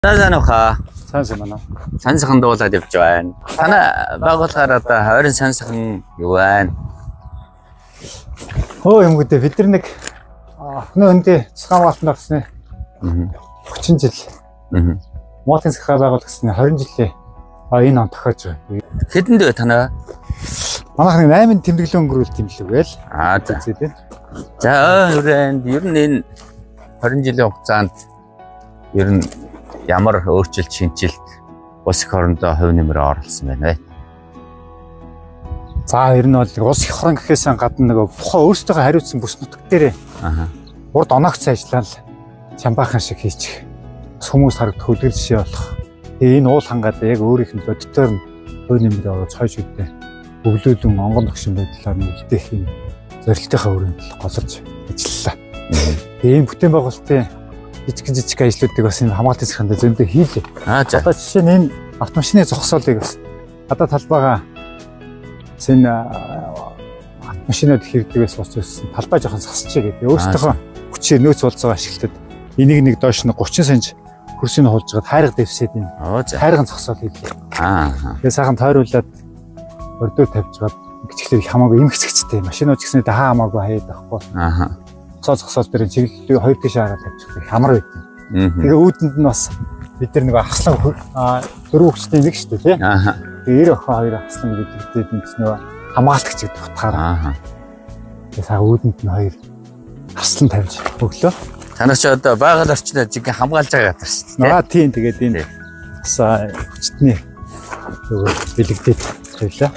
Санааха. Сайн. Сансахан дуулаад явж байна. Танай байгууллагаар одоо 20 сансахан юу байна? Юм гэдэг бид нар нэг охны өндөө цэцгэн болтон орсны 30 жил. Мотын цэцгэн байгуулагдсан 20 жилийн энэ он тохиож байгаа. Хэдэнд вэ танай? Манайх нэг 8 тэмдэглэн өнгөрүүлт юм л үгээл. За. За ер нь энэ 20 жилийн хугацаанд ер нь ямар өөрчлөлт шинжилт улс их орондоо хувь нэмрээ оруулсан байна вэ? За ер нь бол улс их орон гэхээс гадна нэг тухайн өөрсдөө хариуцсан бүс нутаг дээр урд оногц ажиллаад чамбаахан шиг хийчих. Хүмүүс харагд хөдөлгөл жишээ болох. Тэгээ энэ уул хангаад яг өөрийнх нь бодитоор нь хувь нэмрээ оруулж хойш үдээ өглөөлөн онгон тогшин байдлаар нь үлдээх юм зорилтынхаа өрөөнд голж ажиллалаа. Тэгээ энэ бүтээн байгуулалтын жижиг ажлуудыг бас энэ хамгаалтын засганд зөндөө хийлээ. За. Одоо жишээ нь энэ автомашины зогсоолыг бас гадаад талбайгаа энэ автомашинууд хэрэгдэгээс учраас талбай жоохон засчихъя гэдэг. Өөрсдийнхөө хүчээр нөөц болцоо ашиглаад энийг нэг доош нь 30 санж хөрсөний хулж гаад хайрга дэвсээд энэ хайрган зогсоол хийлээ. Тэгээ сайхан тойруулаад ордоор тавьж гаад гिचгэлэр их хамаагүй юм хэцэгчтэй машинууд ч гэсэн хаа хамаагүй хаяад байхгүй. Зогсоол дээр чиглэлээ хоёр тийш хараад тавьчих их амар байд. Тэгээ үүдэнд нь бас бид нар нэг ахлан дөрөв хүчтэй нэг шүү дээ тий. Тэгээ 90 охин хоёр ахлан гэдэг нь нөгөө хамгаалагч гэдэг утгаараа. Тэгээ сая үүдэнд нь хоёр ахлан тавьж өглөө. Танаас ч одоо байгаль орчноо жиг хамгаалж байгаа гэдэг шүү дээ. Тийм тэгээд энэ бас хүчтний бэлэгдээд байлаа.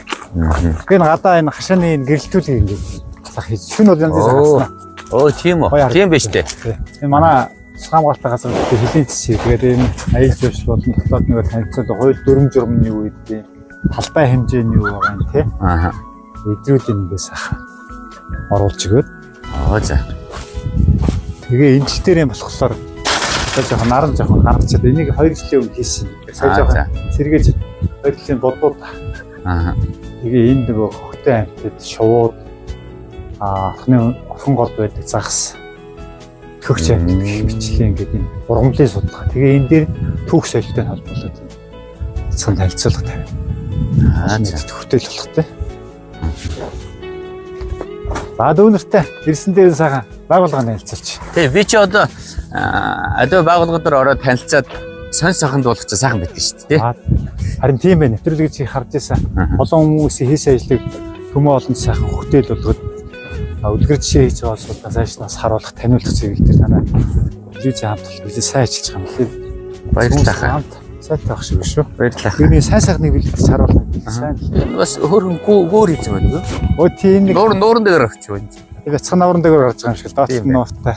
Тэгээ гадаа энэ хашааны энэ гэрэлтүүлгийг ингээд сах хийж шүн бол янз бүрийн тийм үү. Тийм биш үү. Энэ манай хамгаалалтын газар хөлийн зэсээ тэгээд энэ аял зурш болон дотоод нэг танилцуулга хууль дүрм журмны үед тийм талбай хэмжээний юу байгаа юм тий. Эдрүүд ингээс оруулж өгөөд. За. Тэгээ энэ жил дээр юм болохоор одоо жоохон наран жоохон гаргачаад энийг 2 жилийн өмнө хийсэн. Сая жоохон сэргээж 2 жилийн бодбод. Тэгээ энэ нөгөө хөхтэй амьтад шувууд охны голд байдаг загас төгч амьтад гэх бичлэн ингээд энэ ургамлын судалгаа. Тэгээ энэ дээр түүх соёлтой холбоотой цан танилцуулга тавина. Төвхтэй л болох тий. За дүүнэртэй ирсэн дээр сайхан байгууллагын танилцуулч. Тий би ч одоо байгууллага дээр ороод танилцаад сонь саханд болох ч сайхан байдаг шүү дээ тий. Харин тийм байна. Нэвтрүүлгийг харж байсан. Олон хүмүүсийн хийсэн ажлыг төмөө олон сайхан хөтөл болгоод үлгэр жишээ хийж байгаа улсуудаа цаашнаас харуулах таниулах зэрэг дээр танай телевизийн хамт билээ сайн ажиллаж байгаа юм лээ. Баярлалаа. Сайтай байх шиг шүү. Баярлалаа. Миний сайн сайхныг бэлдэж харуулна. Сайн. Бас хөргөн гөөр хийж байгаа нэг. Тийм нэг нууран дээр орчих байна. Тэгээ цан нууран дээр гарч байгаа юм шиг доотлон нууртай.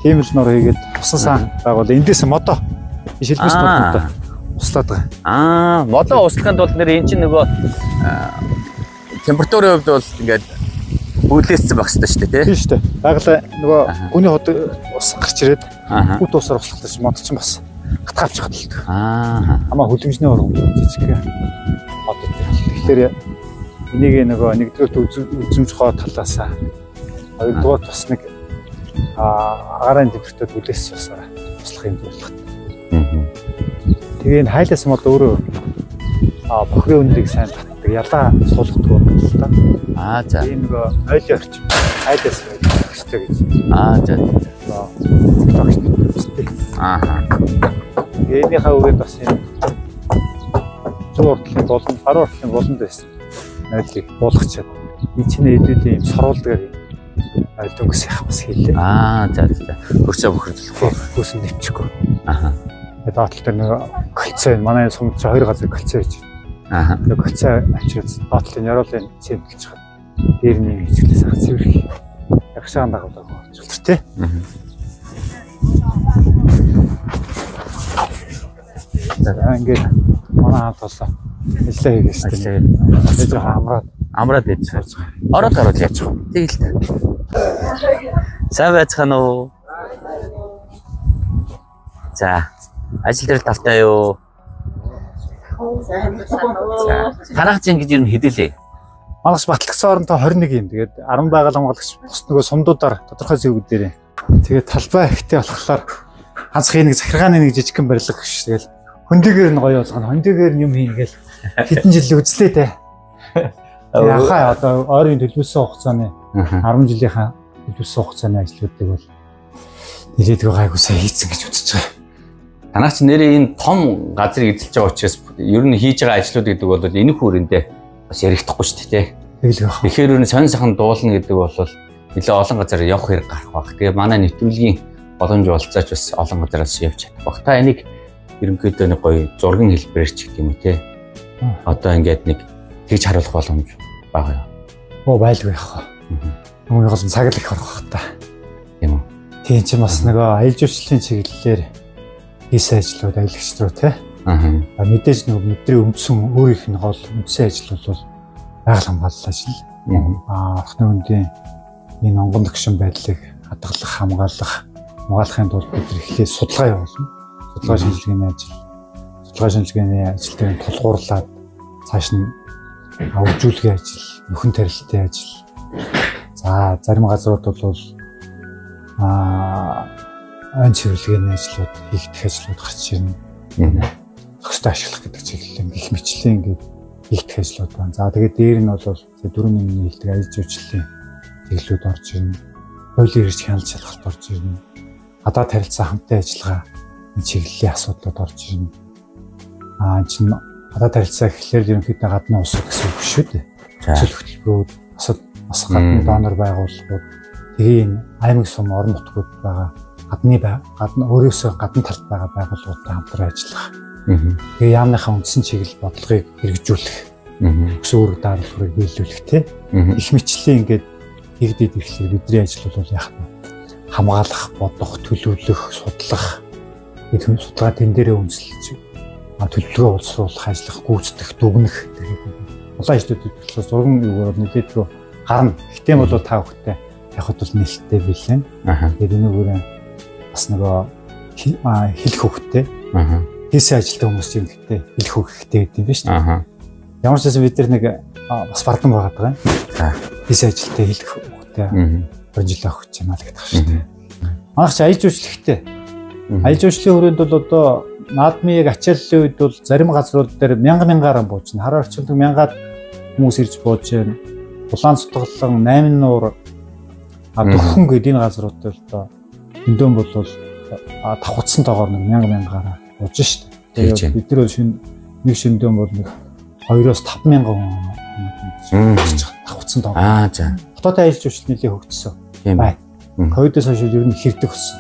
Тийм л нуур хийгээд усан сан байгуул. Эндээс модоо шилбэс модоо услаад байгаа. Модоо услахын тулд нэр эн чинь нөгөө температурын хувьд бол ингээд бүлээссэн байх хэрэгтэй шүү дээ тий. Тийм шүү дээ. Байгалаа нөгөө хүний хот ус гарч ирээд бүт усаар услахтай ч мод ч бас гатгавч хадалдаг. Хамаа хүлэмжний ургам жижиг мод гэдэг. Тэгэхээр энийг нөгөө нэгдүгээр үзэмж гоо талаасаа хоёрдугаар бас нэг агаарын температурт бүлээссэн усаараа услах юм зорилготой. Тэгээ энэ хайлаас мод өөрөө бохрын өндрийг сайн татдаг ялаа суулгадаг юм л та. За. Энэ нөгөө ойлын орчим хайлаас хэрэгтэй гэж. За. Тогтч үстэй. Энийхээ үгээд бас энэ зурдлын болон гаруй уртлын болонд байсан. Ойлыг буулгачаад энэ чинь эдүүдийн юм сорулдгаар дөнгөс яах бас хийлээ. За. Хөрсөө бохирдлохгүй. Хөөсөн нэвчихгүй. Тэгээд доотлол дээр нэг кольцоо манай сумд ч 2 газар кольцоо хийж байна. Тэгээд кольцоо авчираад доотлын яруулын цэнгэлж чад. Дээр нэг хичгэлээс хаа цэвэрх. Ягшаан дагуулдаг болчихлоо тий. За ингээд манай хамт болоо. Ажиллаа хийгээ шүү дээ. Тэгээд амраад ээж байгаа. Ороод гарууд яаж байгаа. Тэгэл. Сайн байцгаана уу? За. Ажил дээр тавтай юу? Танах чинь гэж юу хэдэлээ? Манайш батлагсан оронтой 21 юм. Тэгээд 10 байгаль хамгаалагч бус нөгөө сумдуудаар тодорхой зөвгүүд дээр. Тэгээд талбай ихтэй болохоор ганцхан нэг захиргааны нэг жижигхэн барилга гэж тэгэл хөндөөгөр нь гоё болгоно. Хөндөөгөр юм хийн гээл хэдэн жил үзлээ те. Яхаа одоо ойрын төлөвлөсөн хугацааны 10 жилийнхаа төлөвлөсөн хугацааны ажлуудыг бол нэлээд гайгүй сайн хийцэн гэж үзэж байгаа. Танаас ч нэрээ энэ том газрыг эзэлж байгаа учраас ер нь хийж байгаа ажлууд гэдэг бол энэ хүрээндээ бас ярихдаггүй шүү дээ. Тэгэл яах. Тэгэхээр ер нь сонь сайхан дуулна гэдэг бол нэлээ олон газар явах хэрэг гарах баг. Тэгээ манай нэвтрүүлгийн боломж олцооч бас олон газараас явж чадах баг. Та энийг ерөнхийдөө нэг гоё зургийн хэлбэрээр ч гэх юм уу те. Одоо ингээд нэг тэгж харуулах боломж байгаа юу? Байлгүй яах. Нөгөө гол цаг л их орох та. Тийм үү. Тийм ч бас нөгөө аялал жуулчлалын чиглэлээр хийсэн ажлууд аялагч руу те. Мэдээж нөгөө мэдрээ өмсөн өөрийнх нь гол үндсэн ажил бол байгаль хамгаалал ажил. Орхны үндийн энэ онгон төгшин байдлыг хадгалах, хамгаалахын тулд бид эхлээд судалгаа явуулна. Судалгаа шинжилгээний ажил дээр тулгуурлаад цааш нь үржүүлгийн ажил, нөхөн тарилтын ажил. За зарим газрууд бол айн цэвэрлэгээний ажлууд, хийгдэх ажлууд гарч ирнэ. Зохистой ашиглах гэдэг чиглэл гэх мэтчлэн ингээд хийгдэх ажлууд байна. За тэгээд дээр нь бол 4 нэгний хэлдэг аялал жуулчлалын чиглэлүүд орж ирнэ. Хуулийн эрж хяналт шалгалт орж ирнэ. Гадаад харилцаа хамтын ажиллагаа чиглэлийн асуудлууд орж ирнэ. Чинь гадаад харилцаа гэхлээр ерөнхийдөө гадны улсууд гэсэн үг шүү дээ. Зөвлөх хөтөлбөрүүд, бас гадны донор байгууллагууд, тэгээд аймаг сум орон нутгууд байгаа гадны өөрөөсөө гадна талд байгаа байгууллагуудтай хамтран ажиллах. Тэгээ яамныхаа үндсэн чиглэл бодлогыг хэрэгжүүлэх. Өсвөр даралгыг биелүүлэх те. Их мэтчлийн ингээд хийгдээд ирэхлээр бидний ажил бол яах вэ? Хамгаалах, бодох, төлөвлөх, судлах. Бид судалгаа тэн дээрээ үндэслэж төлөвлөгөө боловсруулах, ажиллах, гүйцэтгэх, дүгнэх гэх улаан ажлуудыг төлөвлөж зургийн юугаар нэлээд рүү гарна. Гэхдээ бол та бүхэндээ явахд бол нэлттэй билээ. Тэгээд энэгээр бас нөгөө хэлэх хөвгтэй. Хийсэн ажилтан хүмүүс юм гэхдээ хэлэх хөвгтэй гэдэг юм ба шүү дээ. Ямар ч байсан бид нэг бас бардам байгаад байгаа юм. Хийсэн ажилтан хэлэх хөвгтэй. 20 жил авах гэж байна л гэдэг шүү дээ. Манайх ч аялал жуулчлалтай. Аялал жуулчлалын хүрээнд бол одоо наадмыг ачааллын үед бол зарим газрууд дээр мянгаар бууж байна. Хараа орчуулдаг мянгаад хүмүүс ирж бууж байна. Улаан цутгалан 8 нуур дөхөн гэдэг энэ газрууд дээр одоо эндэн бол давхцсан тоогоор нэг мянгаар бууж шүү дээ. Тэгээд бид нар нэг шөндөөн бол нэг 2-5 хүн давхцсан тоогоор. За. Хотод аялал жуулчлал нэлээд хөгжсөн. Тийм бай. Ковидос хойш ер нь хэрдэг болсон.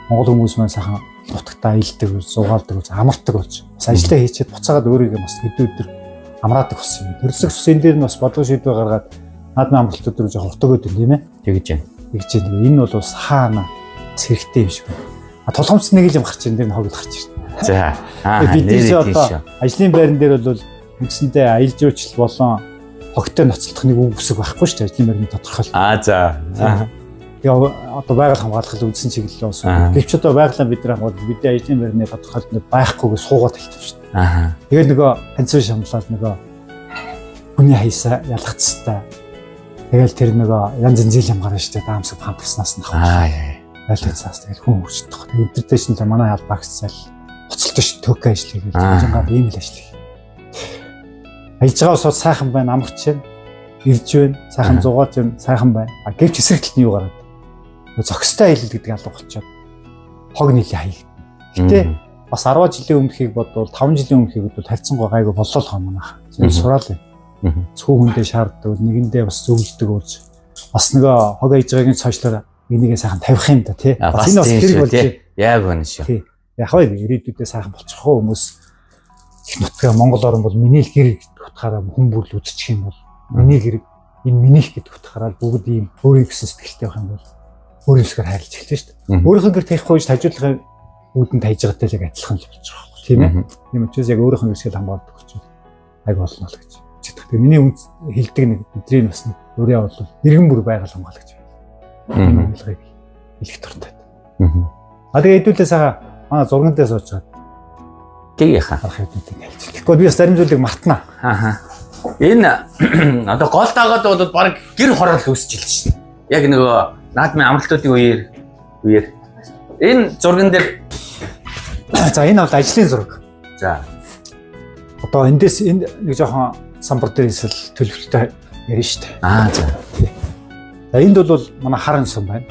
Монгол хүмүүс маань сайхан нутагтаа аялдаг, зугаалдаг, амардаг болж. Бас ажиллаа хийчихэд буцаагаад өөрийгөө бас хэд өдөр амраадаг болсон юм. Төрөлсөх сусын дээр нь бас бодлого шийдвэр гаргаад наадмын амралтууд руу жоох уртгөөд юм тийм ээ. Тэгж байна. Энэ бол бас хаана бас хэрэгтэй юм шиг байна. Тулгамц нэг л юм гарч ирэн дээр нь хогд гарч ирнэ. За. Бидний одоо ажлын байран дээр бол үндсэндээ аялал жуулчлал болон хогтой ноцлох нэг үг бүсэг байхгүй шүү дээ. Ажлын байрны тодорхойл. За. Одоо байгаль хамгаалах үндсэн чиглэл болсон. Гэвч одоо байгалаа бид нар хамгаалж бидний ажлын байрны тодорхойлолд байхгүйгээ суугаад хэлсэн шүү дээ. Тэгээд нөгөө ханцуу шамлаад нөгөө хүний хайсаа ялгацтай. Тэгэл тэр нөгөө янз янзын юм гарна шүү дээ. Даамсаг памперснаас нь авах. Байлцаас тэгэл хүн хүчтэй. Тэгээд интерпретейшн дээр манай албаагцсаал буцалт ш тök ажил хийгээл хэмжээгээр ийм л ажил. Аялж байгаа усууд сайхан байна, амарч байна. Ирж байна, сайхан зугаалж байна, сайхан байна. Гэвч эсрэг талд нь юу гараад? Зохистой аялал гэдэг алга болчиход хог нийлээ хаяг. Гэтэ бас 10 жилийн өмнөхийг бодвол 5 жилийн өмнөхийг бодвол харьцангуй гайгүй боллоо манайх. Сураал юм. Цүү хүндээ шаарддаг, нэгэндээ бас зөвлөдөг болж бас нөгөө хог аяж байгаагийн цаашлаар энийгээ сайхан тавих юм да тий. Бас энэ бас хэрэг болж яг байна шүү. Яг хөө ирээдүйдээ сайхан болчих хөө хүмүүс их нутгаа Монгол орн бол миний л гэр утгаараа хүн бүрл үзчих юм бол миний гэр энэ минийх гэдэг утгаараа бүгд ийм өөрийн гэсэн сэтгэлтэй байх юм бол өөрөөсгөр хайрлаж эхэлж шүү дээ. Өөрийнхөө гэр таахгүй ч хажуудлахын үүдэн тайж байгаатай л адилхан л болж байгаа юм тийм ээ. Тийм учраас яг өөрийнхөө гэрсгэл хамгаалдаг учраас айг болно л гэж. Тэгэхээр миний хэлдэг нэг бидний бас нэг өөрөө бол иргэн бүр байгаль хамгаалагч. Энэ хэлгийг хэлэх дуртай. Тэгээ хэдүүлээ сайхан манай зурган дээр сууж байгаа. Тэгээ хаа. Харах хэдүүдийг хэлж. Тэгэхгүй би бас зарим зүйлийг мартнаа. Энэ одоо гол дагаад бол баг гэр хороол үүсчихэл шин. Яг нөгөө наадмын амралтуудын үеэр Энэ зурган дээр За энэ бол ажлын зураг. за Одоо эндээс энэ нэг жоохон самбар дээр эсвэл төлөвлөлтөй ярина шүү дээ. за. За энд бол манай харын сум байна.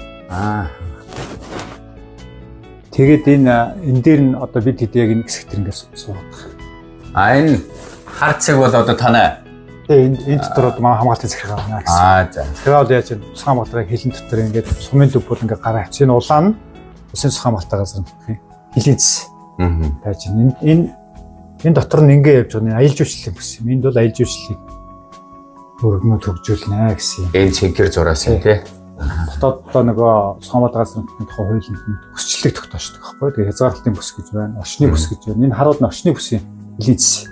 Тэгээд энэ дээр нь одоо бид хэд яг энэ хэсэгт ингээс суудаг. Энэ хар цэг бол одоо танай. Тэгээд энэ дотор манай хамгаалтын захиргаа байна гэсэн. За. Тэгэхээр одоо яаж вэ? Цус хамгаалтын хилэн дотор ингээд сумын төв бол ингээд гараа авчих. Энэ улаан нь усын цус хамгаалтын газар нутгийн хилийн зэс. Байж энэ дотор нь ингээд явж байгаа нь аялал жуулчлалын бүс юм. Энд бол аялал жуулчлалыг өргөнөө төгжүүлнэ гэсэн юм. Энэ цэнхэр зураас юм тий. Дотоод одоо нөгөө цус хамгаалтын газар нутгийн тухай хуулинд хүсчлэг тогтоочдөг байхгүй. Тэгээ хязгаарлалтын бүс гэж байна. Орчны бүс гэж байна. Энэ харууд нь орчны бүсийн хилийн зэс.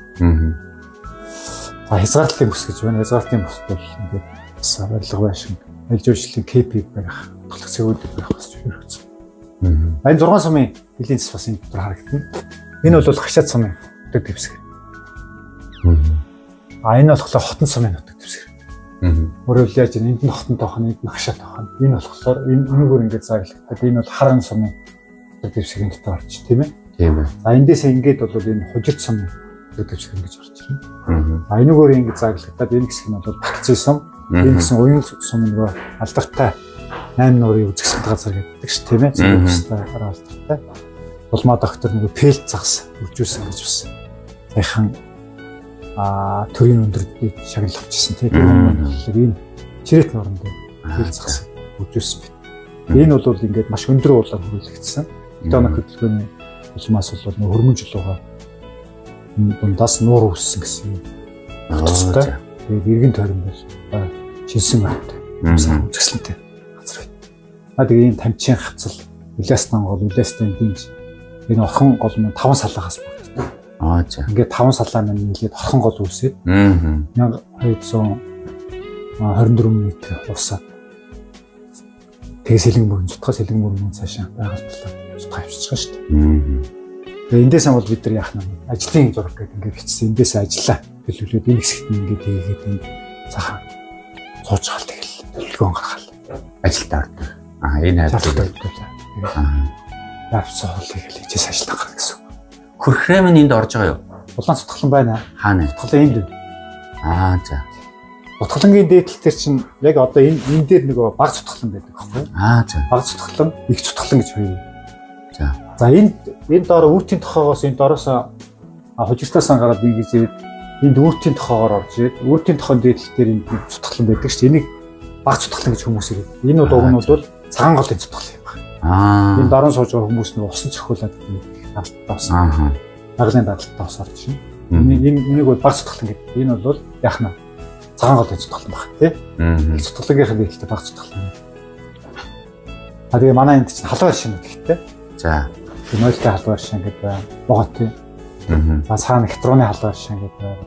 Хязгаарлалтын бүс гэж байна. Хязгаарлалтын бүс бол ингээд бас барилга байшин аялал жуулчлалын КП-г барих, тоглох цэгүүд барих бас хэрэгцсэн. Энэ 6 сумын хилийн зэс бас энэ дотор харагдана. Энэ бол хашаад сумын нутаг дэвсгэр. Энэ болохоор хотон сумын нутаг дэвсгэр. Өөрөөр яаж энд нь хотон тохон, энд нь хашаад тохон. Энэ болохоор энэгээр ингээд зааглагдаад энэ бол харан сумын нутаг дэвсгэрийн дотор орч тийм ээ. Тийм ээ. За эндээс ингээд бол энэ хужирт сумын нутаг дэвсгэр гэж орч ирнэ. За энэгээр ингээд зааглагдаад энэ хэсэг нь бол Батцын сум, энэ гэсэн уян сум нөгөө алдартай 8 нуурын үзэсгэлэнт газар гэдэг чинь тийм ээ. Зөвхөстэй алдартай. Улмаа доктор нөгөө пэлт загас үржүүлсэн гэж бас сайхан төрийн өндөртөд шагнал авчихсан тийм энэ чирээт нууранд пэлт загас үржүүлсэн бит. Энэ бол ингээд маш өндөр уулаар хүрээлэгдсэн. Өдөөний хөдөлгөөний улмаас бол нөгөө хөрмөн жилууга дундаас нуур үүссэн гэсэн юм. Тустай. Тэгээд иргэн тойрон бол шинсэн байт. Сайн үзэсгэлэнтэй газар байт. Тэгээд энэ тамчин хацал Улаастан гол Улаастан динж энэ орхон гол нь 5 салаагаас бүрддэг. За. Ингээд 5 салаа маань нийлээд орхон гол үүсээд 1224 м усаад тэгээ сэлэн мөрөн цутгаас сэлэн мөрөн цаашаа байгальтлаа цутгаа авчиж байгаа шүү дээ. Тэгээ эндээс бол бид нар яах нь ажлын зураг гэдэг ингээд бичсэн. Эндээс ажиллаа төлөвлөөд энэ хэсэгт нь ингээд хийгээд энэ цахан сууж гал тэгэл төлөвлөгөө гаргал. Ажилдаа ордог. Энэ хайрлаа. Явцсан хуулийг л хийж ажиллах гэх гэсэн. Хөрхрэм нь энд орж байгаа юу? Улаан цутгалан байна. Хаана? Цутгалан энд байна. За. Цутгалангийн дээдлэл төр чинь яг одоо энэ дээр нөгөө баг цутгалан байдаг байхгүй юу? За. Баг цутгалан, их цутгалан гэж хоёр. За энэ доор үүртийн тохоогоос энэ доороос хужиртаас гараад ингэж ирээд энд үүртийн тохоогоор орж ирээд үүртийн тохоон дээдлэл дээр энэ цутгалан байдаг шүү дээ. Энийг баг цутгалан гэж хүмүүс ирээд. Энэ бол уг нь бол цагаан голын цутгалан юм байна. Энэ дорон сууж байгаа хүмүүс нь усан цохиулаад даалтаас. Наглын даалтаас орж шин. Энийг бол баг цутгалан гэдэг. Энэ бол яах нь цагаан голын цутгалан баг тий. Цутгалагийнхаа дээдлэлтэй баг цутгалан. Тэгээ манай энд чинь халуун шин гэдэгтэй. За. Нойлтой халуун шин гэдэг байна. Боготой. За цаана хятруны халуун шин гэдэг байна.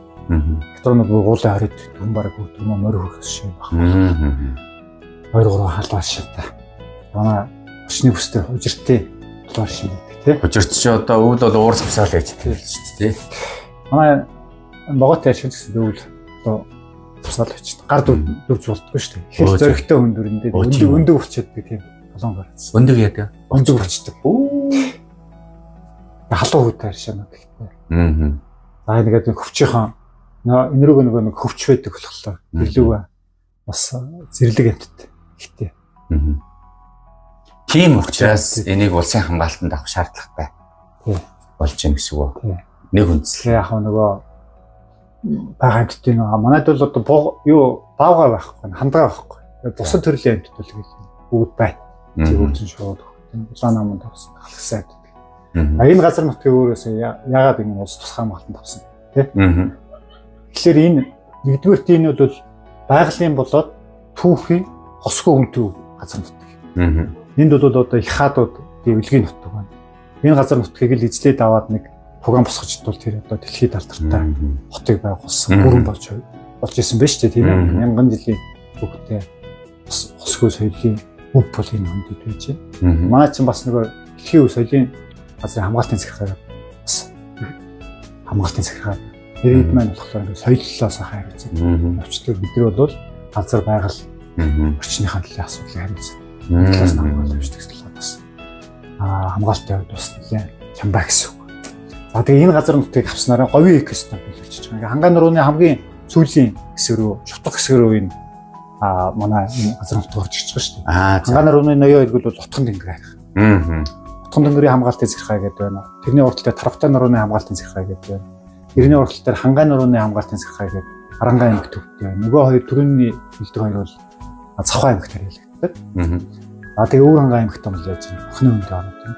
Хятруунууд уулын хорид хүн бараг хөдөлмөр морь хөрөх шин байна. 2-3 халуун шинтэй. Манай өчний бүстэй хужиртын халуун шин гэдэг тий. Хужирт чи одоо өвөл бол уур савсаал гэж хэлж шүү дээ тий. Манай боготой ашиг гэсэн өвөл одоо савсаал байж. Гар дүрж болтгоо шүү дээ. Их зөрөгтэй хүн дүрэндээ өндөг өчөддөг тийм. Өндөг яадаг. Өндөг өчтдөг. Халуун хүйтэй аршаанууд гэхдээ. За нэгээд хөвчийнхэн энэ рүүг нэг хөвч байдаг болохоор илүү бас зэрлэг амттай ихтэй. Тийм учраас энийг улсын хамгаалтанд авах шаардлагатай болж байна гэсэн үг. Нэг үндэслэл яг нөгөө байгаа амттай нөгөө манайд бол одоо юу даавга байхгүй хандгаа байхгүй. Бусад төрлийн амтд бол бүгд байна. Зөвхөн шууд улаан наманд авсан халахсан амтд. Энэ газар нутгийн өөрөөсөө яагаад ингэ улс тусгай хамгаалтанд авсан тий? Тэгэхээр энэ нэгдүгээрт энэ бол байгалийн болоод түүхийн хосгүй өмтөв газар нутаг. Энд бол одоо их хаадууд дэвлэгийн нутаг байна. Энэ газар нутгийг л эзлээд аваад нэг тугаан босгочтол тэр одоо дэлхийд алдартай хотыг байгуулсан бүрэн болж исэн байж тээ тийм ээ. Мянган жилийн түүхтэй хосгүй соёлын өв бүлийн хөндөд байж байна. Манай чинь бас нөгөө дэлхийн өв соёлын газрын хамгаалтын захиргаа бас хамгаалтын захиргаа ирээд маань болохоор ингээд соёллоос хариуцсан. Өвчтөг бид нар бол газар байгаль орчныхаа төлөө асуудлыг хариуцсан. Талаас нь хамгаалж өвчтөг бас хамгаалалтын хувьд бас нэлээд чамбай гэсэн үг. За тэгээ энэ газар нутгийг авснараа говийн экосистем биелүүлчихэж байгаа. Ингээ хангаан нурууны хамгийн сүүлийн хэсэг рүү, шутга хэсэг рүү энэ манай энэ газар нутг орж ирж байгаа шүү дээ. Хангаан нурууны ноёо иргэл бол утхан тэнгэр. Утхан тэнгэрийн хамгаалтын зэрхай гэдэг байна. Тэрний урталтай Тарвтай нурууны хамгаалтын зэрхай гэдэг байна. Тэрний урталтай Хангаан нурууны хамгаалтын зэрхай гэдэг Арангаа аймагт төвтэй. Нөгөө хоёр түрүүний хэлдэг хоёр бол Завхаа аймагт хэрэглэгддэг. Тэгээ өөр Хангаан аймагт бол яаж юм? Охны өндөө ороод байна.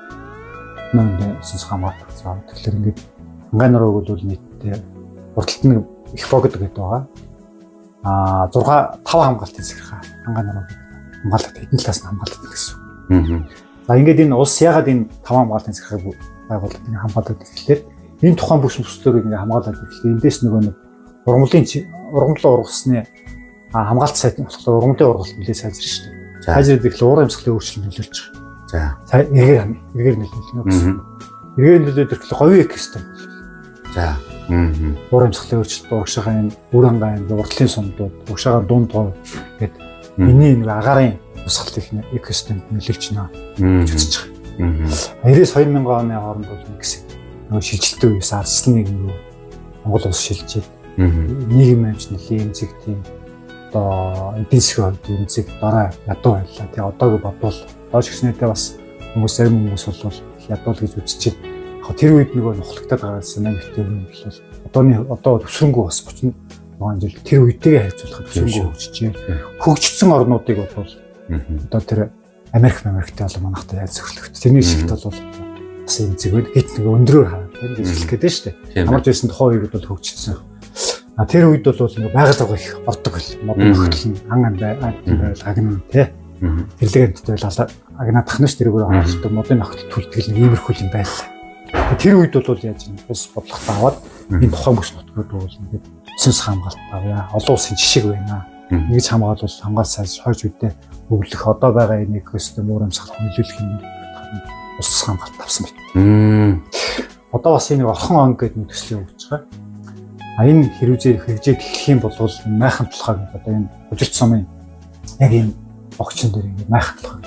Охны өндөө сүнс хамгаалт гэсэн. Тэгэхээр ингээд Хангаан нурууг бол нийтдээ урталт нь их богд гэдэг байгаа. 5 хамгаалтын зэрхай Хангаан нурууг хамгаалалт хэдэн талаас нь хамгаалдаг гэсэн. За ингээд энэ улс ягаад энэ 5 хамгаалтын зэрхайг байгуулдаг ингэ хамгаалдаг гэхлээр энэ тухайн бүс төслөөрийг ингэ хамгаалдаг гэхлээр эндээс нөгөө нэг ургамлын ургасны хамгаалт сайд нь болохоор ургамлын ургалт нэлээд сайжирна шүү дээ. Сайжирдаг гэхлээр уур амьсгалын өөрчлөлт нөлөөлж байгаа. За эргээр нөлөөлнө гэсэн. Эргээр нөлөөд ирэхлээр говийн экосистем. За уур амьсгалын өөрчлөлт, урагшаагаа энэ үр хангаан, уртлын сумдууд, урагшаагаа дунд гоо гэдэг миний нэг агаарын усгалын экосистемд нөлөөлж байна гэж үзэж байгаа. 90-2000 оны хооронд бол нэг хэсэг нөгөө шилжилтийн үеэс арслан нийгэм рүү Монгол улс шилжээд нийгэм амжилт нэлийн эмзэг тийм одоо эдийн засгийн хувьд эмзэг дараа ядуу байлаа. Тэгээ одоог бодвол доош гиснээдээ бас хүмүүс зарим хүмүүс бол ядуу л гэж үзэж байна. Яг тэр үед нөгөө нухлагтаад байгаа санаа нэгтэй юм бол одоо төвшрөнгөө бас 30 мянган жил тэр үедээ харьцуулахад төвшрөнгөө хөгжиж хөгжсөн орнуудыг бол одоо тэр Америктэй бол манайхтай яаж зөвлөхт. Тэрний шигт бол бас эмзэг байд гэт нэг өндрөөр хараад гэж хэлэх гээд шүү дээ. Хамарч байсан тухайн үед бол хөгжсөн. Тэр үед бол ингээ байгаль орго их ордог байл. Модон хөтөл нь хангандай байл агна тий. Тэрлэгэнтэй байл агнаадах нь ш тэрүүгээр оролцдог модын охид түлтгэл нэг иймэрхүү юм байлаа. Тэр үед бол яаж юм ус бодлоготой аваад энэ тухайн бүс нутгууд бол ингээ сүнс хамгаалт авъя. Олон улсын жишг байна. Ингэж хамгаалал хамгаалал сайж хойж үедээ өглөх одоо байгаа энэ экосистем уур амьсгал хөндлөх юм ус хамгаалт авсан байт. Одоо бас энэ орхон он гэдэг нэг төслийн өгч байгаа. Энэ хэрэгжээд эхлэх юм бол майхан тулхаг одоо энэ бүжигч сумын яг энэ огчин дээр ингэ майхан тулхаг.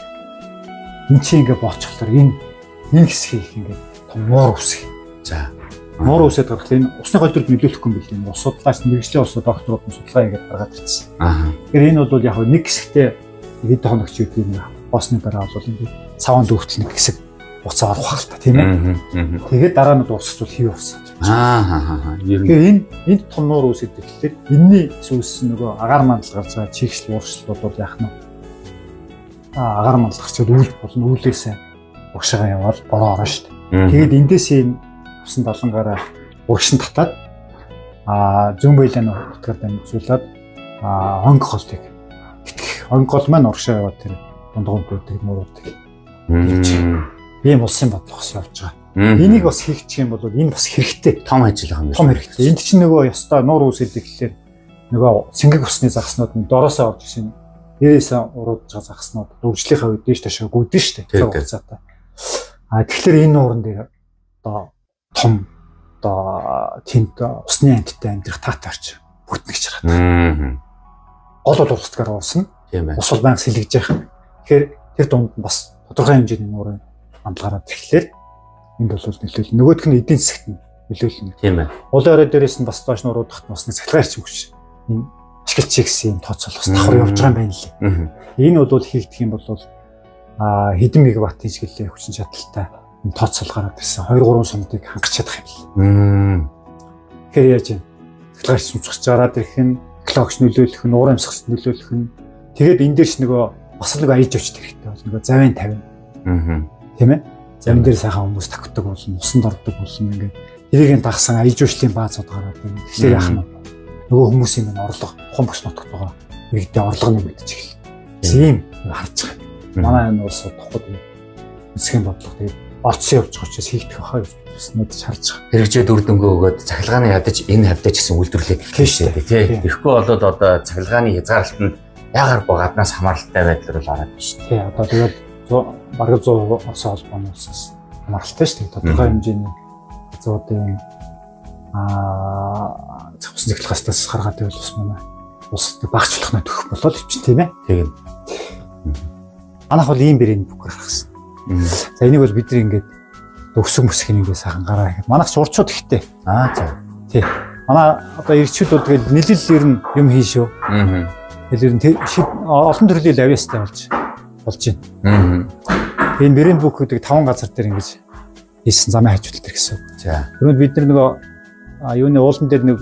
Энд чинь ингэ бооцхолоор энэ хэсгийг ингэ том муур үсэх. За муур үсээд гарахлаа энэ усны голдрод нөлөөлөхгүй юм билээ. Ус судлаач мэрэгжлийн ус докторууд нь судалгаа хийгээд гаргаад ирсэн. Тэгэхээр энэ бол яг нэг хэсэгтээ хэд хоногч юу гэдэг нь босны дараа бол ингэ саван дүүртэл нэг хэсэг уцаа орох хальта тийм ээ. Тэгээд дараа нь дуусчихвол хий усаад. Тэгэхээр энэ том нуур үсэд тэгэхээр энэний сүнс нөгөө агаар мандал гарч байгаа чигшл ууршил бол яах нь агаар мандал гарчаад үйл болно. Үүлээсээ угшаага яваад бороо орно шүү дээ. Тэгээд эндээс энэ усан долонгаараа урагшин татаад зүүн байлаа нутгаар дамжуулаад онг голтыг итгэх. Онг гол маань урагшаа яваад тэр дундгуунд байдаг нуурууд ийм улсын бодлогоос явж байгаа. Энийг бас хийх юм бол энэ бас хэрэгтэй. Том ажиллагаа юм. Том хэрэгтэй. Энд чинь нөгөө ёстой нуур үсэлдэг гэхэлэр нөгөө сэнгэг усны загснууд нь дороосоо орж ирсэн. Дээрээсээ уруудж байгаа загснууд үржлийнхаа үед дэш ташаа гүдэн штэ. Хугацаатай. Тэгэхээр энэ нууран дээр одоо том одоо тент усны амьттай амьдрах таатай орч бүтнэ гэж хараад. Гол бол устгаар уусна. Ус бол банк сэлгэж явах. Тэгэхээр тэр дунд нь бас тодорхой хэмжээний нуурын хандлагаараа тэгэхээр энд бол нөлөөлөл. Нөгөөх нь эдийн засагт нөлөөлнө. Тийм ээ. Улаан орой дээрээс нь бас доош нууруудахт бас нэг цахилгаан ирчим хүч. Энэ ашиглалч гэсэн юм тооцоол бас давхар явж байгаа юм байна лээ. Энэ бол хийгдэх юм бол хэдэн мегаватт хичгэлээ хүчин чадалтай энэ тооцоол гараад ирсэн. 2-3 сумдыг хангах чадах юм. Тэгэхээр яаж юм? Цахилгаан ирчим цогч гараад ирэх нь экологч нөлөөлөх нь, уур амьсгалт нөлөөлөх нь. Тэгээд энэ дээрш нөгөө бас нэг аяж авч хэрэгтэй бол нөгөө завын тавина. Тийм ээ. Завин дээр сайхан хүмүүс тавьдаг болно, усанд ордог болно ингээд тэрийг дагсан аяж уушлын баазууд гараад байна. Тэгэхээр яах нь нөгөө хүмүүсийн мань орлого тухайн бүс нутагт байгаа иргэдийн орлого нэмэгдэж эхэллээ. Тийм харж байгаа. Манай энэ улс тухайд үсгийн бодлого тэгээд оцсон явж байгаа учраас хийгдэх байхаа гэж надад харж байгаа. Хэрэгжээд үр дүнгээ өгөөд цахилгааны ядаж энэ хавдаж гэсэн үйлдвэрлэлийг хийшээ тий. Тэгэхгүй болоод одоо цахилгааны хязгаарлалтанд ягаар гаднаас хамааралтай байдлаар л ороод байна шүү дээ. Тий. Одоо тэгээд бараг 100% ос холбооноос хамааралтай шүү дээ. Тодорхой хэмжээний зуудын цэвэрсэн цэглэхээс гаргаад байвал бас манай улс багчлахнаа төгөх болоод ивч тийм ээ. Тийм. Манайх бол ийм бэрийн бүгээр гаргасан. За энийг бол бид нар ингээд өсөг мөсгөх ингээд сайхан гараа гэхэд манайх ч урчууд ихтэй. За. Тий. Манай одоо ирчүүд бол тэгэл нэлэл ер нь юм хийн шүү. Тэгэл ер нь олон төрлийн авьяастай болж байна. Энэ брэнд бүк гэдэг 5 газар дээр ингэж хийсэн замын хажуудал гэсэн. За. Түрүүнд бид нар нөгөө юуны уулан дээр нэг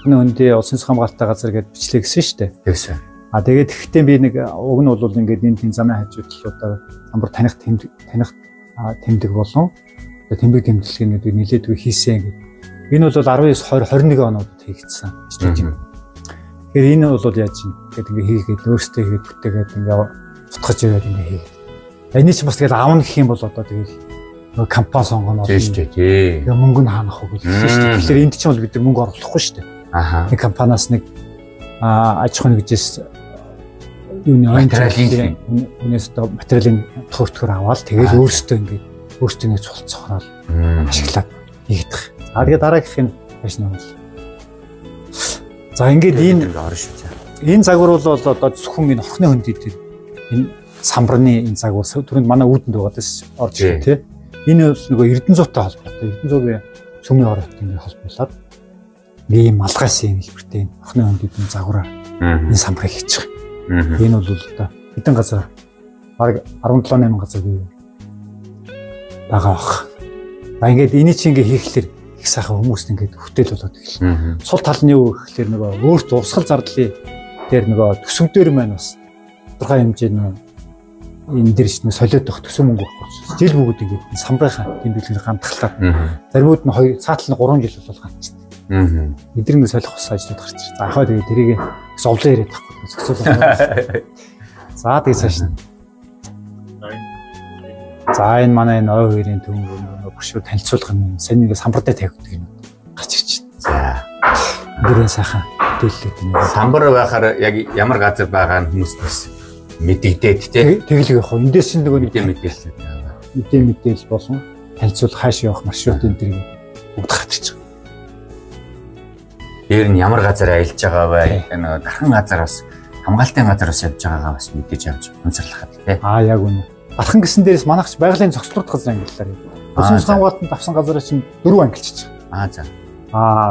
өндөө улсын хамгаалалттай газар гэж бичлээ гэсэн шүү дээ. Тэгсэн. Тэгээд тэгэхдээ би нэг уг нь бол ингээд энэ замын хажуудлуудаар самбар таних тэмдэг болон тэмдэг тэмдэглэгийг нэлээдгүй хийсэн гэдэг. Энэ бол 19 20 21 онуудад хийгдсэн студийн. Тэгэхээр энэ бол яаж юм гэдэг ингээд хийгээд өөрсдөө хийгээд бүтээгээд ингээд утгаж ирээд ингээд хийгээд. Энийг ч бас тэгээд аавн гэх юм бол одоо тэгээд нөгөө компани сонгоно. Тийм шүү дээ. Тэгээ мөнгө нь хаанах вэ гэж шүү дээ. Тэгэхээр энд чинь бол бид нар мөнгө оруулахгүй шүү дээ. Нэг компаниас нэг аж ахуйн нэгжээс юуны материалын үнээс одоо материалын төвтгөр аваад тэгээд өөрсдөө ингээд өөрсдөө нэг цулцохорол ашиглаад хийгдэх. Тэгээд дараагийнх нь фэшн бол. За ингээд энэ орно шүү. Энэ загвар бол одоо зөвхөн энэ орхны хөндөд энэ самбарны энэ загвар түрүүнд манай үүдэнд байгаа дэс орж ирэх тий. Энэ бол нөгөө Эрдэнэзуутай холбоотой. Эрдэнэзуугийн цөмний оролт ингээд холбуулаад ийм малгайс юм хэлбэртэй орхны хөндөд загвараар энэ самбарыг хийчих. Энэ бол одоо хэдэн газар баг 17-8 газар бий байгаа бах. За ингээд энийг чи ингээд хийхлээр их сайхан хүмүүст ингээд хөтөл болоод эхэлнэ. Сул тал нь юу гэхлээр нөгөө өөрт урсгал зардлын дээр нөгөө төсөвдөр маань бас тодорхой хэмжээний энэ дэр чинь солиод авах төсөв мөнгө авах. Жил бүгд ингээд самбайхаа тэмдэглэлээр гамтглаар. Заримуд нь 2 цаатал нь 3 жил бол ганцдаг. Эдгэрний солих ус ажлууд гарч ирж. За хаа тэгээ тэрийг зовлон яриад тахгүй зөксөл байна. За тэгээ цааш нь. За энэ манай энэ ой хоёрын төмөр бушуу танилцуулах юм. Сайн нэг самбар дээр тавьдаг юм гарч ирж байна. За. Гэрээ сайхан хэллээд байна. Самбар байхаар яг ямар газар байгаа нь хүмүүст бас мэдэгдээд тий. Тэглэг явах. Эндээс чинь нөгөө мэдээлэл болон танилцуулах хааш явах маршрутын дээр бүгд хатчих. Дээр нь ямар газар аялж байгаа вэ? Энэ дархан газар бас хамгаалтын газар бас явж байгаагаа бас мэдээж авч үнсэрлэхэд тий. Яг үнэ. Дархан гэсэн дээрээс манайхч байгалийн зохицуулалт газар ангиллаар юм. Улсын хамгаалтанд авсан газар чинь 4 ангилчих. За.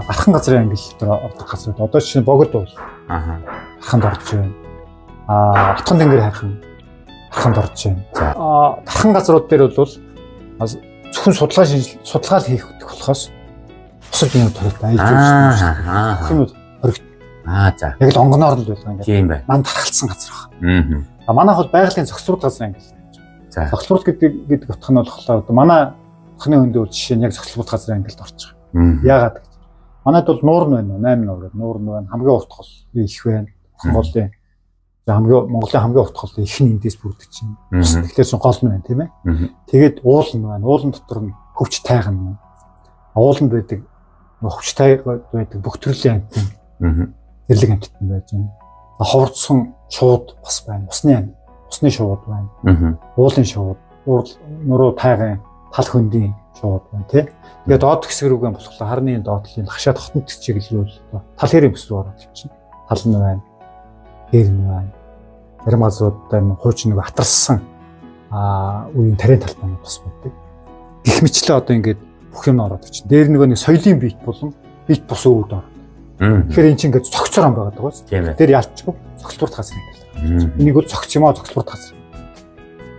Дархан газрын ангил дээр ордог газар. Одоо чинь богд бол. Дарханд орж байна. Отхон тэнгэр хайрхан дарханд орж байна. За. Дархан газрууд дээр бол зөвхөн судалгаа хийх болохоос бусад юм төрөлтэй аялж байгаа шүү дээ. Хоригт. За. Яг л онгоноор л байлаа ингээд. Тийм бай. Манд тархалцсан газар байна. Манайх бол байгалийн зохицуулалт газар ангил. За. Зохицуулалт гэдэг утга нь болохоор манай орхны хөндөд жишээ нь яг зохицуулалт газрын ангилд орчих. Яагаад гэж. Манайд бол нуур нь байна. 8 нуур гэдэг нуур нь байна. Хамгийн урт гол их байна. Монголын хамгийн урт гол их нь эндээс бүрдэж чинь. Тэгэхээр чинь гол нь байна тийм ээ. Тэгээд уул нь байна. Уулын дотор нь хөвч тайган нь. Ууланд байдаг хөвч тайган байдаг бүх төрлийн амтны зэрлэг амттан байж байна. Ховорцсон шууд бас байна. Усны шууд байна. Уулын шууд, нуруу тайган, тал хөндийн шууд байна тий. Тэгээд доод хэсэг рүүгээ болохоор харны доотлын хашаад хотод чиглэлүүл тал хэрэг бүс рүү ороод явчихна. Тал нь байна. Гэр нь байна. Зарим газруудтай хууч нэг атарсан үеийн тарийн талбай бас байдаг. Гэх мэтлээ одоо ингээд бүх юм ороод ирчихэ. Дээр нэг соёлын бит болон бит бус өвд ороод. Тэгэхээр эн чинь ингээд цогцоор ам байгаа даа. Тэр ялчгүй цогцлуурт газар юм байна. Энийг бол цогц юм аа цогцлуурт газар.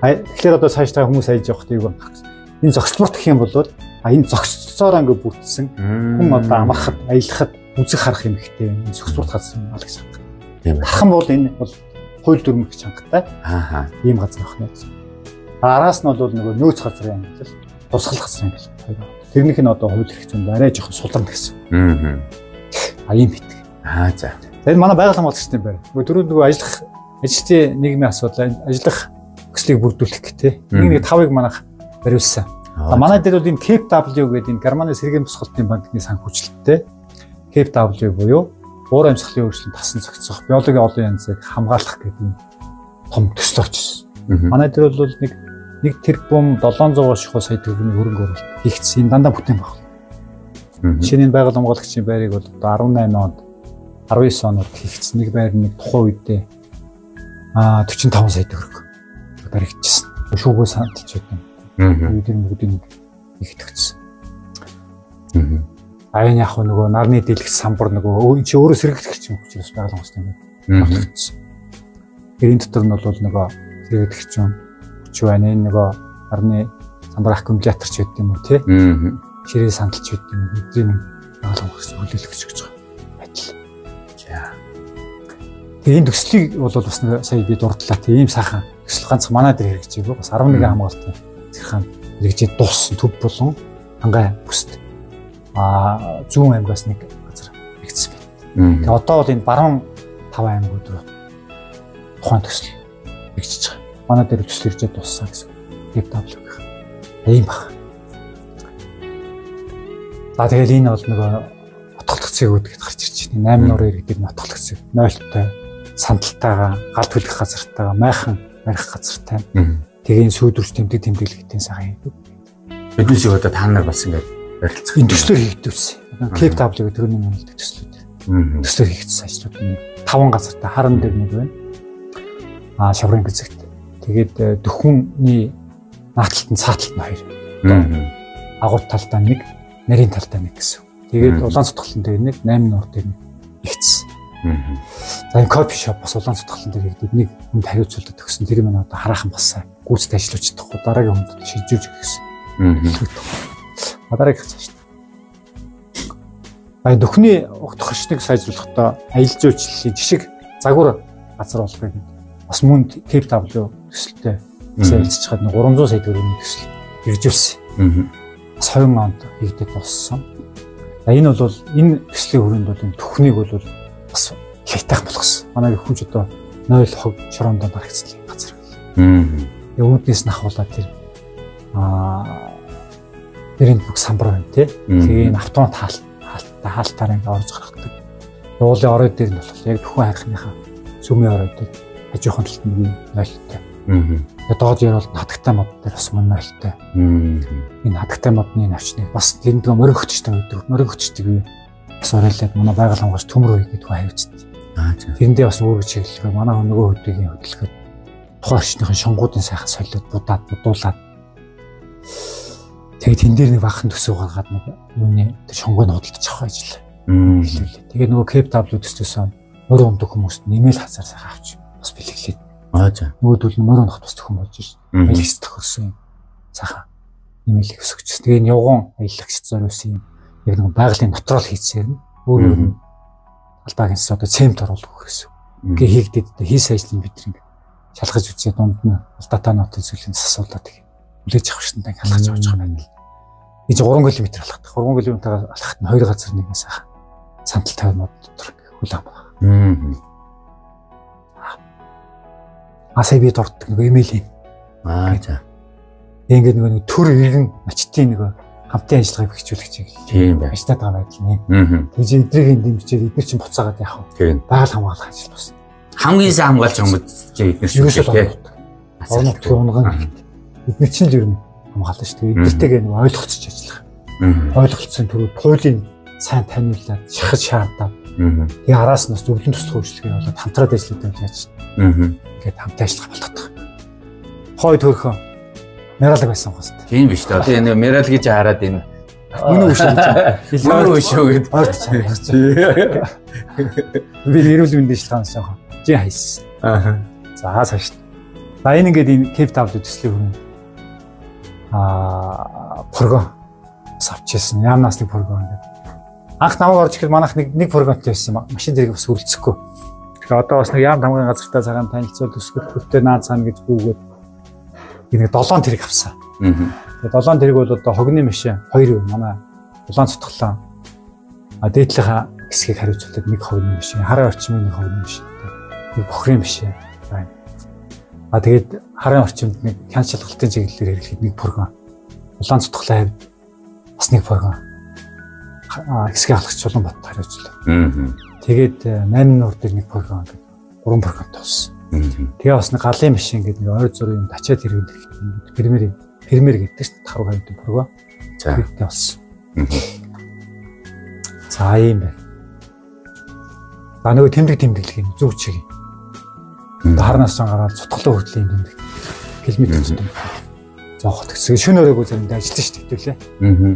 Тэгэхээр одоо цааш та хүмүүс хайж явах тийг энэ зогцлуурт гэх юм бол энэ зогццоор ингээд бүрдсэн хүн одоо амархад, аялахад, үзэх харах юм ихтэй энэ зогцлуурт газар юм аа гэж хангах. Хархан бол энэ бол хууль дүрмэг чангатай. Ийм газар ах нь. Араас нь бол нөгөө нөөц газрын ангил, дурсгал газрын ангил. Тэрнийх нь одоо хууль эрх зүйн арай жоохон сулрна гэсэн. Ийм бит. За. Тэгээд манай байгаль хамгаалагчдын байр. Түрүү нөгөө ажилтны нийгмийн асуудал, ажиллах хүслийг бүрдүүлэх гэх тээ. Нэг 5-ыг манайх бариулсан. Манай дээр бол энэ KFW гэдэг энэ Германы сэргээн босголтын банкны санхүүжилттэй KFW буюу уур амьсгалын хөгжлөнд тасан зохицох, биологийн олон янзыг хамгаалах гэдэг том төсөл очсон. Манай дээр бол нэг тэрбум 700 шихуу сая төгрөгийн хөрөнгө оруулалт хийгдсэн. Энэ дандаа бүтээн баг. Жишээ нь байгаль хамгаалагчийн байрыг бол 18 онд 19 оноор хийгдсэн. Нэг байр нэг тухайн үедээ 45 сая төгрөг баригдчихсэн. шүүгөө сандалж байдаг. Үүдийн их төгссөн. Аян яг нөгөө нарны дийлэх самбар нөгөө чи өөрөө сэргэгдэх чинь учраас байгаль хостой юм. Тэрийн дотор нь бол нөгөө сэргэгдэх чинь хүч байна. Энэ нөгөө нарны самбар аккумуляторч байдаг юм уу тий? Ширээ сандалж байдаг юм. Өдрийн байгаль хостой хүлээлгэж гэж байгаа байдал. За. Тэгээд төслийг бол бас сая би дурдлаа тийм сайхан төсөл ганц манаа дээр хэрэгжиж байгаа. Бас 11 хамгаалтын зэрхэн хэрэгжиж дууссан төв болон хангай бүст. Зүүн аймгаас нэг газар нэгдсэн байна. Тэгээ одоо бол энэ баруун 5 аймагуд руу тухайн төсөл хэрэгжиж байгаа. Манай дээр төсөл хэрэгжиж дууссан гэсэн. КФW гэх. Ийм баг. За тэгэл энэ бол нөгөө отголох цэгүүд гэдээ гарч ирж байна. 8 нуурын иргэдэг отголох цэг. 0-той, сандалтайгаа, гал түлэх газартайгаа, майхан барих газартай. Тэгээ сүйдвэрч тэмдэглэгтийн сайхан хийдэг. Биднээс одоо та нар бас ингээд барилцах. Энэ төслөөр хийгдвсэн. КФW гэдэг төрний мөнгөлдөг төслүүд. Төслөөр хийгдсэн ажлууд нэг 5 газартай харан дээр нэг байна. Шаврын гэзэгт. Тэгээд дөхөний наатлалт нь цааталт нь 2. Агуут талдаа нэг, нарийн талдаа нэг гэсэн. Тэгээд улаан цутгалан дээр нэг, 8 нуур дээр нэг ихсэн. За энэ кофе шоп бас улаан цутгалан дээр хийгдээд нэг хүнд хариуцуулаад өгсөн. Тэр минь одоо хараахан бас гүйцэд ажиллаж чадахгүй дараагийн хүндэд шилжүүлж өгсөн. Дараагийн хааж байна. Дөхний огтхошныг сайжруулахдаа аялал жуулчлалын жишг загвар газар болгохыг бас мөн КФW төсөлтэй хэлцэж чад 300 сая төгрөгийн төсөл хэрэгжүүлсэн. Бас 20 онд хийгдэж дууссан. Энэ бол энэ төслийн хүрээнд бол энэ дөхнийг бол бас хайтах болгосон. Манай хүч одоо 0 хог шорондоо барагдсан газар. Үүднээс нахуулаад тэр тэрийн бүх самбар байна тий. Тэгээ энэ автомат хаалтаар ингэ орж гаргадаг. Уулын орой дээр нь болохоор яг дөхөн хайрхныхаа сүмийн орой дээр хажуухан талд нэг 0-тай. Тэгээ доод яар бол хатагтай мод дээр бас мөн 0-тай. Энэ хатагтай модны навчныг бас тэнд нэг морин хөтчтэй байдаг. Морин хөтчтэйг бас оройлоод манай байгаль хамгаач төмөр үйгээд хайвцсан. Тэрэндээ бас өөр чиглэлээр манай нөгөө хөдөөгийн хөдөлгөөд тухайн орчныхын шонгуудын сайхан солиод будуулаад тэгээд тэн дээр нэг бахан төсөв гаргаад нэг юуны шонгойг худалдаж авах ажил хэлүүлээ. Тэгээд нөгөө КФW төслөөс морин ундаг хүмүүст нэмэл хазар сайхан авч бас бэлэглээд. За. Нөгөөдөл нь морин хот бас төхөн болж байна. Бэлэгс тохирсон юм. Сайхан нэмэлийг өсгөж. Тэгээд явган аялагч зориулсан юм. Яг нэг байгалийн дотроо хийцээр нь өөр нь албагийн одоо цемент оруулах гэсэн. Ингээ хийгдээд хийс ажлын бид нэг шалгаж үзээ дунд нь алдаатай нотын зүйлийг асуулаад тэгээд үлээж авах шин дан алхаж явж байгаа юм. Энд 3 км алхах. 3 км алхахад нь 2 газар нэг сайхан сандал тавиад дотор хүл ам байна. Асаа би дурддаг нэг имэйл юм. За. Ингээд нэг төр иргэн мачтын нэг хамтын ажиллагааг хичүүлэх чиг. Тийм байна. Ажтаад байгаа байдал нэ. Тэгж эдрийн дэмжиж эдгээр чинь буцаагаад яах вэ? Тийм. Байгаль хамгаалах ажил бас. Хамгийн сайн хамгаалж байгаа хүмүүс чинь эднэрс тийм. Орнот унган эдгээр чинь л ер нь хамгаална шүү дээ. Эдгэртэйгээ нэг ойлгоцож ажиллах. Ойлголцсон төрөв туйлын сайн таниулаад шахаж шаардаад. Тэгээ араас нь бас зөвлөн туслах үйлчлэгээ болоод хамтраад ажилладаг байж. Ингээд хамтаа ажиллах болдог. Хой төрхөө Мералг байсан гоос. Тийм биш үү? Одоо энэ Мерал гэж хараад энэ Мөн үү шүү. Мөн үү шүү гэд ойрч чанаа. Би эрүүл мэндийн шилхаан шахаа. Жи хайс. За цааш. За энэ ингээд энэ КФW төслийн хүрэн програм авчихсан. Яамнаас нэг програм ингээд. Анх намайг орж ирэхэд манайх нэг програмтай байсан юм. Машин зэрэг бас үргэлцэхгүй. Тэгэхээр одоо бас нэг яам тамгын газартаа цагаан танилцуул төсгөл хөлтэй наад цаана гэж бүүгээд нэг 7 тэрэг авсан. Тэгээд 7 тэрэг бол одоо хогны машин 2 манай улаан цутгалаа дээдлийнхаа хэсгийг хариуцуулаад нэг хогны машин, харын орчмын нэг хогны машин, нэг бохрын машин байна. Тэгээд харын орчимд нэг хян шалгалтын чиглэлээр хэрэглэхэд нэг програм. Улаан цутгалаа хавьд бас нэг програм. Хэсгийг халахч Чулуунбат хариуцлаа. Тэгээд 8 нуур дээр нэг програм гэдэг 3 програм тоосон. Тэгээ бас нэг галын машин гэдэг нэг ойр зургийн тачаад хэрэглэх фермер гэдэг чинь таруу хавьд програм. За тэгтээ болсон. За ийм байна. За нөгөө тэмдэглэгийн зөв чиг. Одоо харнаас гараад цутгалын хөдөлгөөний тэмдэг. км зүйтэй. Зоохот гэсэн шөнө өрөөгөө заримдаа ажиллаж шүү дээ.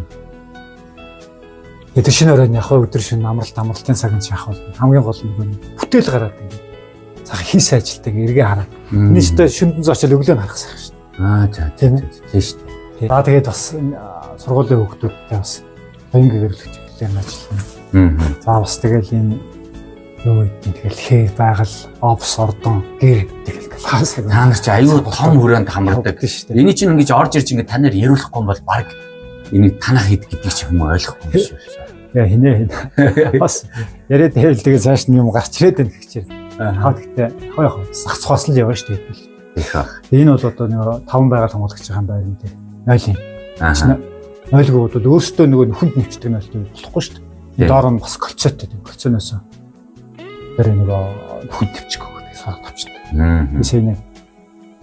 Тэгээд шөнө өрөө нь яг өдөр шөнө амралтын цаг нь яах вэ? Хамгийн гол нь бүтээл гараад ингээд цаха хийсэн ажилтайг эргээ хараад. Энэ ч одоо шөнөдөн зоочол өглөө нь харах сайхан шүү дээ. Тийм шүү дээ. Тэгээд бас сургуулийн хүүхдүүдтэй бас баян гэрэлж ажиллана. За бас тэгэл энэ юу гэдэг тэгэл хээ байгаль, офс ордон, гэр тэгэл класс. Та нар чи аюу том хүрээнд хамардаг шүү дээ. Эний чинь ингэж орж ирж ингэ та нар яриулахгүй бол баг энийг танах хэд гэдгийг чи хүмүүс ойлгохгүй юм шүү. Яа хинэ. Бас яриад байвал тэгээ цааш нь юм гарч ирээд байна гэх чинь. Гэхдээ яг сахцхаас л явна шүү дээ. Энэ бол одоо нэг 5 байгаль хамгаалагч байгаа байр юм дээр. Нойлын. Нойлгууд бол өөрсдөө нөгөө нүхэнд нэвчдэг нойлтой болохгүй шүү дээ. Доор нь бас колцоотой тийм колцооноос тэр нөгөө нүхэнд нэвчихгүй гэдэг сард авчдаг. Тэсээ нэг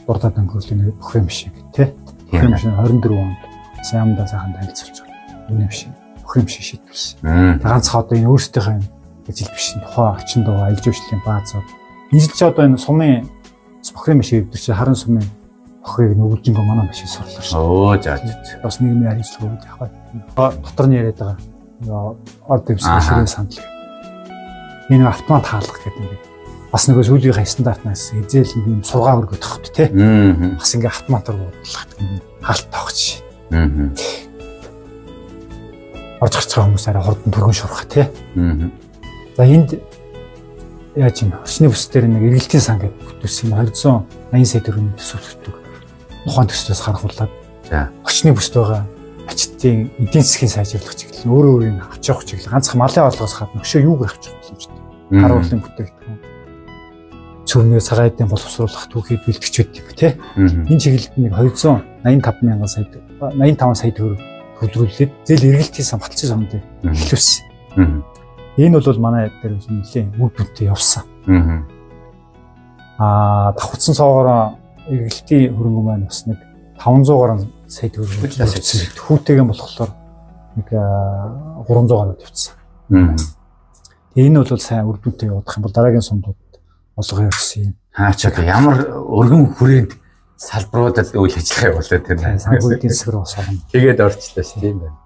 дуртад өнгөрлийн бүхэм шиг тий. Бүхэм шиг 24 онд Саямдаа сайхан танилцуулж байгаа. Энэ биш. Бүхэм шиг шийдвэрсэн. Ганцхан одоо энэ өөрсдийнхээ ажил биш тухай очин доо аялал жуулчлалын баазууд. Энэ ч одоо энэ сумын бүхэм шиг өвдөр чи харан сумын охрыг нөгөлжингөө манай машин сурлаа шүү. За. Бас нийгмийн харилцаа яг дотор нь яриад байгаа. Орд дэвсгэр ширээ сандал. Энэ автомат хаалгах гэдэг юм. Бас нөгөө сүүлийн стандартнаас эзэл нэг юм сургаа өргөд тахт тий. Бас ингээ автоматар бодлох хаалт тогч. Орж гарч байгаа хүмүүс арай хурдан түргэн шурах тий. За энд яаж юм орчны бүс дээр нэг эргэлтийн сан гэдэг бүтээсэн 280 сая төгрөгийн төсөвлөгдөг. Тухайн төслөөс харахуулаад орчны бүст байгаа ачтын эдийн засгийн сайжруулах чиглэл өөрөө авч явах чиглэл ганцхан малын орлогоос гадна өшөө юуг авч явах боломжтой. Гар урлын бүтээгдэхүүн цөмнөө цагаан эдийн боловсруулах түүхийг бэлтгэж өгдөг юм тий. Энэ чиглэлд нэг 285 сая 85 сая төгрөг төвлөрүүлээд зээл эргэлтийн сан батцын сумд эхлүүлсэн. Энэ бол манай дээр нэлээд үр дүнтэй явсан. Давхцсан цоогоор эргэлтийн хөрөнгө маань бас нэг 500 гаруй сая төгрөг хүүтэйгэн болохоор нэг 300 гаруй явцсан. Энэ бол сайн үр дүнтэй явах юм бол дараагийн сумдууд олгоо явсан юм. Хаачаа ямар өргөн хүрээнд салбаруудад үйл ажиллагаа явуулдаг тийм санхүү эдийн засаг руу сорно. Тэгээд орчлоо шүү тийм байна.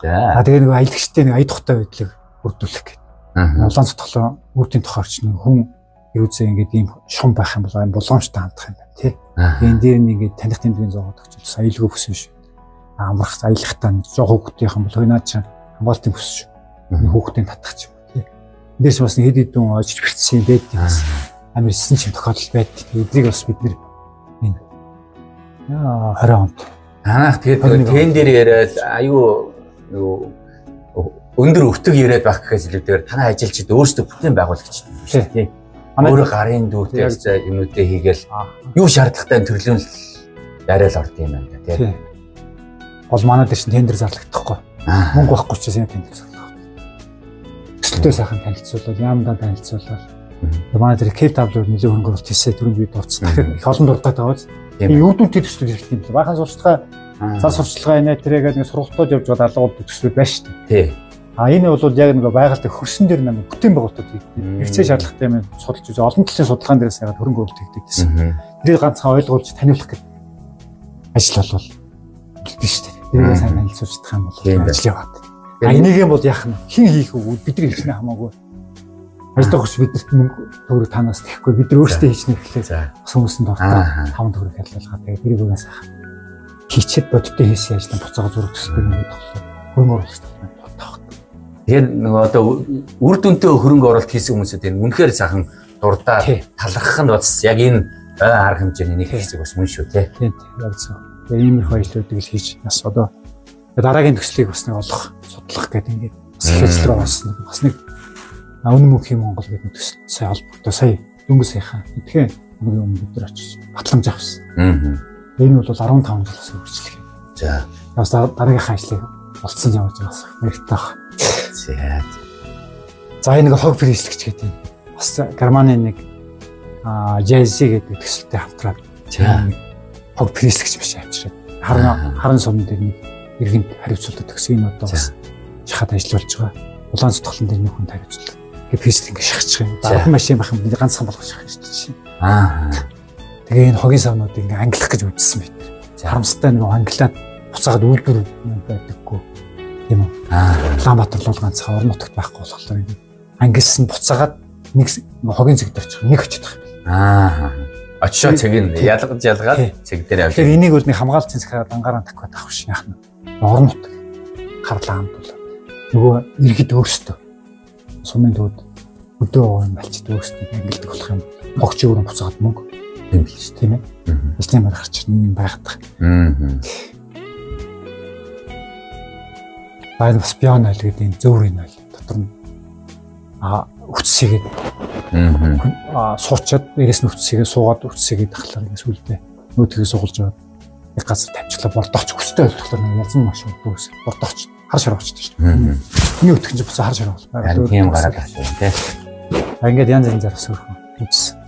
За. Тэгээ нэг аялагчтай нэг ая тухтай байдлыг бүрдүүлэх гэдэг. Улаан цотголоо үрдийн тохиорч нэг хүн юузээ ингээд ийм шум байх юм бол энэ боломжтой хандах юм байна тий. Энэ дээр нэг ингээд таних тэмдгийн зоогод очиж аюулгүй бүс биш. Амрах аялахтаа нэг жоо хүүхдийнх юм бол хойнаад чам хамгаалтын бүс шүү. Хүүхдийн татах ч юм тий. Эндээс бас хэд хэдэн очиж бэрцсэн байдаг бас амар исэн чим тохиолдол байдаг. Эдрийг бас бид нэр энэ 20 онд танах тэгээд тэн дээр яриад аюу өндөр өвтөг яриад байх гэхээс илүүгээр танай ажилчид өөрсдөө бүтээн байгуулагч шүү дээ. Өөрөө гарын дүүтэй юмнуудыг хийгээл юу шаардлагатай төрлөөлөл яриад орд юм байна тий. Бол манай дээр чинь тендер зарлагдахгүй. Мөнгө байхгүй ч гэсэн тендер зарлах. Төсөлтөө сайхан танилцуулаад, яамдаа танилцуулаад. Манай дээр Cape Town-оор нэлээд хөнгө оруулалт хийсэн түрүүн бид дурдсан. Тэгэхээр их олон дуртай таваад юу дүнтэй төслүүд хэрэгтэй юм. Баахан сурчлагаа, цаа сурчлагаа энэ тэрэгээд нэг сургалтууд явж байгаа алгууд төслүүд байна шүү дээ. Тий. Энэ бол яг нэг байгальтай хөрсөн дээр нэг бүтээн байгуулалтууд хэрэгцээ шаардлагатай юм судалж үзээ олон талын судалгаан дээрээс ягаад хөрөнгө оруулалт хийдэг гэсэн. Тэрийг ганцхан ойлгуулж таниулах гэдэг ажил бол бэлдэж шүү дээ. Тэрийг сайн танилцуулж чадах юм бол ажил яваад. Энийг юм бол яах нь хэн хийх үү бидний хэлснэ хамаагүй. Ажил өгч бидэрт мөнгө төгрөг танаас тэхгүй бид нар өөрсдөө хийчихнэ гэхлээр хүмүүсэнд дуртай 5 төгрөг хялуулгаад тэгээд тэрийг үгээс сайхан хийчихэд бодиттой хийсэн ажлаа буцаага зураг төсөлтөөр нэг тоглоо. Хөрөнгө оруулалт тавах. Тэгэхээр нөгөө одоо үр дүнтэй хөрөнгө оруулалт хийсэн хүмүүсүүд энэ үнэхээр сайхан дурдаа талархах нь бас яг энэ арга хэмжээний нэг хэсэг бас мөн шүү тий. Тийм яг зөв. Тэгээ иймэрхүү ажлуудыг л хийж бас одоо дараагийн төслийг бас нэг олох судлах гэдэг ингээд бас их ажил руу орсон. Бас нэг Үнэн мөнхийн Монгол гэдэг төсөл сая холбоотой сая дөнгөж саяхан эдгээр өнөөгийн бид нар очиж батламж авсан. Энэ бол 15 жилээс үргэлжлэх юм. За. Бас дараагийнхаа ажлыг олцсон явж байгаас мэрэгтэй. За энэ нэг хог фризлэгч гэдэг юм. Бас Германы нэг Jazzy гэдэг төсөлтэй хамтраад хог фризлэгч биш авчираад харан сумн дээр нэг иргэнд хариуцуулдаг төсөө энэ одоо бас шахаад ажиллаж байгаа. Улаан цотголон дээр нэг хүн хариуцуулдаг. Физик ингэ шахчих юм. Зарах машин байх юм ганцхан болгох шахах шүү дээ. Тэгээ энэ хогийн савнуудыг ингээ ангилах гэж үзсэн байт. Харамсалтай нэг англиад буцаагаад үйлдвэр байдаггүй. Тийм үү? Улаанбаатар бол ганцхан орон нутагт байхгүй болохоор ингээ ангилсан буцаагаад нэг хогийн цэг дээр очих нэг очиж байгаа юм. Очоо цэг нь ялгаад цэг дээр авчих. Тэгэхээр энийг бол нэг хамгаалалтын захиа дангараа такваад авах шин яах нь. Орон нутаг гарлаа хамт бол нөгөө иргэд өөрсдөө сумын төвд өдөө овоо малчд өөрсдөө ангилдаг болох юм. Огч өөрөөр буцаагаад мөнгө юм биш тийм ээ. Эцнээр гарч ирнэ юм байгаад. Баяр бас пиано л гэдэг энэ зөөрийн ойл дотор нь үтсэгээд суучаад дээрээс нь үтсэгээд суугаад үтсэгээд тахлаар ингэ сүлдээ нөөдгөө суулж байгаа. Нэг газар тавьчихлаа бордооч өстэй болохоор нэг язан машин дүүс бордооч хар шар очтой шүү дээ. Миний өтгөн чи буцаа хар шар бол. Тийм гараад байна тийм. Ингээд янз янзаар өсөрхөн үзсэн.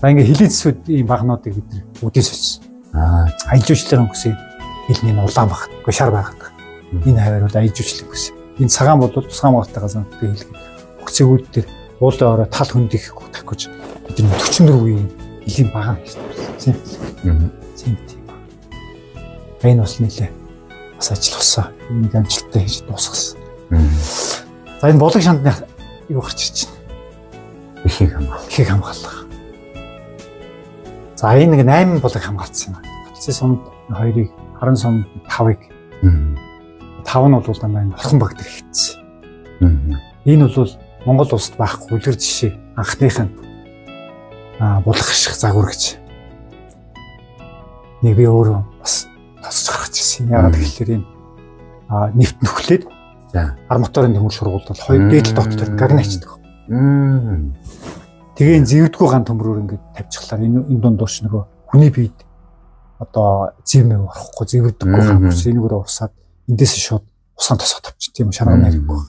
Ингээд хилийн зэсүүд ийм багнуудыг бид үдээс очсон. Аялжуучлалын өнгөсөө хилний улаан багт үгүй шар байгаад. Энэ хавар бол аялжуучлалын өнгөс. Энэ цагаан бол тусгай магтайгаас өнөдөө хэлгээд өгцөгүүд дээр уулын орой тал хөндийхгүй тахгүйж бид 44 үеийн хилийн баган хийсэн. Тийм. Энэ бас нэлээ бас ажил болсон. Энийг амжилттай хийж дуусгасан. За энэ болог шандны юу гарч ирж байна? Ихийг хамгаалах. За энэ нэг 8 болог хамгаалсан юм. Процесс сумд 2-ыг, харан сумд 5-ыг. 5 нь бол дандаа орхон баг дээр хийцсэн. Энэ бол Монгол улсад байхгүй үлгэр жишээ анхных нь булах ашиг загвар гэж. Нэг би өөрөө бас тасч гаргаж ирсэн. Яагаад гэвэл энэ нефт нөхлөөд ар моторын төмөр шургуулдал 2 дээд дотор гагначдаг. Тэгээ энэ зэвдгүү ган төмрөөр ингээд тавьчихлаар энэ дундууш нөгөө хүний биед одоо зэвмээ орохгүй зэвдэггүй ган энэгээр урсаад эндээс шууд усаан тосоод авчих тийм шарган ярихгүй.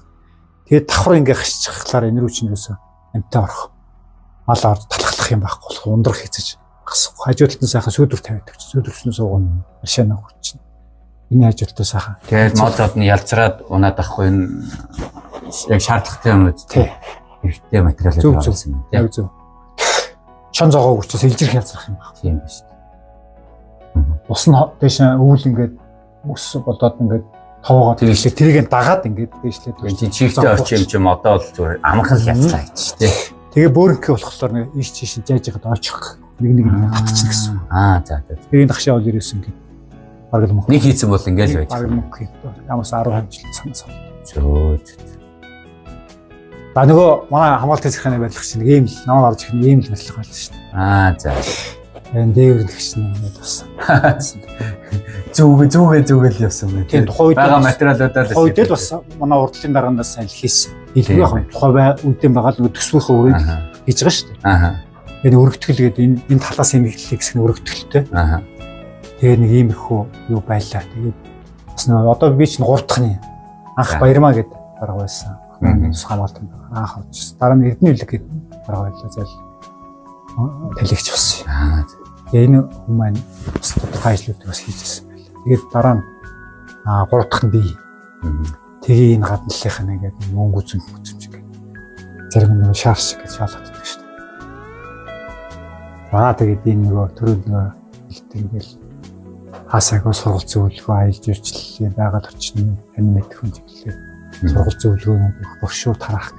Тэгээд давхар ингээд хашчихлаар энэ рүү чинь юусэн амтаа орох. Мал орд талхлах юм байхгүй болох ундрах хийцэж гасахгүй. Хажуудлын сайхан сүйдвэр тавиад өгч. Сүйдвэрснээ сууган машина өгч. Энэ хажуудлын сайхан. Тэгээд мал зод нь ялцраад унаад ахгүй энэ яг шаардлагатай юм үү? Тий. Хэрэгтэй материалууд байсан юм тийм. Яг зөв. Чон зогоог учраас илжирх ялцрах юм байна. Тийм биш. Ус нь дэш өвөл ингээд ус болоод ингээд тоогоо тэглээ тэрийг дагаад ингээд дээшлээд чифтэй орчих юм чим одоо бол зүгээр амархан ялцлаа гэж тий. Тэгээ бөөрөнхөө болохоор нэг иш чиш жааж яхад очих нэг татчихна гэсэн. За. Тэгээ энэ тахшаа бол ерөөсөн ингээд бараг мөнгө. Нэг хийсэн бол ингээд л байж. Бараг мөнгө. Ямаас 10 хамжлал санаас. Зөө. За нөгөө манай хамгаалтын захиргааны барилга чинь ийм л намайг орж ирэх ийм л барилга байлаа шүү дээ. За. Энэ дээвэр гэгч нэг болсон. Зүгээ л явсан байх. Тийм тухайн үед байгаа материалуудаар л үед л бас манай урдлын даргаанаас сайн хийсэн. Хэлбэр яг тухайн үедээ байгаа л төсвийнхөө өрөөнд хийж байгаа шүү дээ. Энэ өргөтгөл гэдэг энэ талаас эмгэлхийг гэсэн өргөтгөлтэй. Тэгээ нэг иймэрхүү юу байлаа. Тэгээд бас одоо би чинь 3 дахны анх Баярмаа гэдэг дарга байсан. Хамгаалтанд анх орж. Дараа нь Эрдэнэ үлэг гэдэг дарга байлаа. Зайл талигч болсон. Тэгээ энэ хүмүүс маань бас тодорхой ажлуудыг бас хийжсэн байлаа. Тэгээд дараа нь 3 дахь нь би. Тэгээ энэ гадналынх нь ингээд мөнгө үзэмж ингээд зарим нэг шаарш шиг гэж шаалгаад байдаг шүү дээ. Тэгээд энэ нөгөө төрөл нөгөө ингээл хасаагүй сургалт зөвлөгөө аялал жуулчлалын байгаль орчны тань мэдхэн чиглэлээр сургалт зөвлөгөөнүүд богшуур тараах.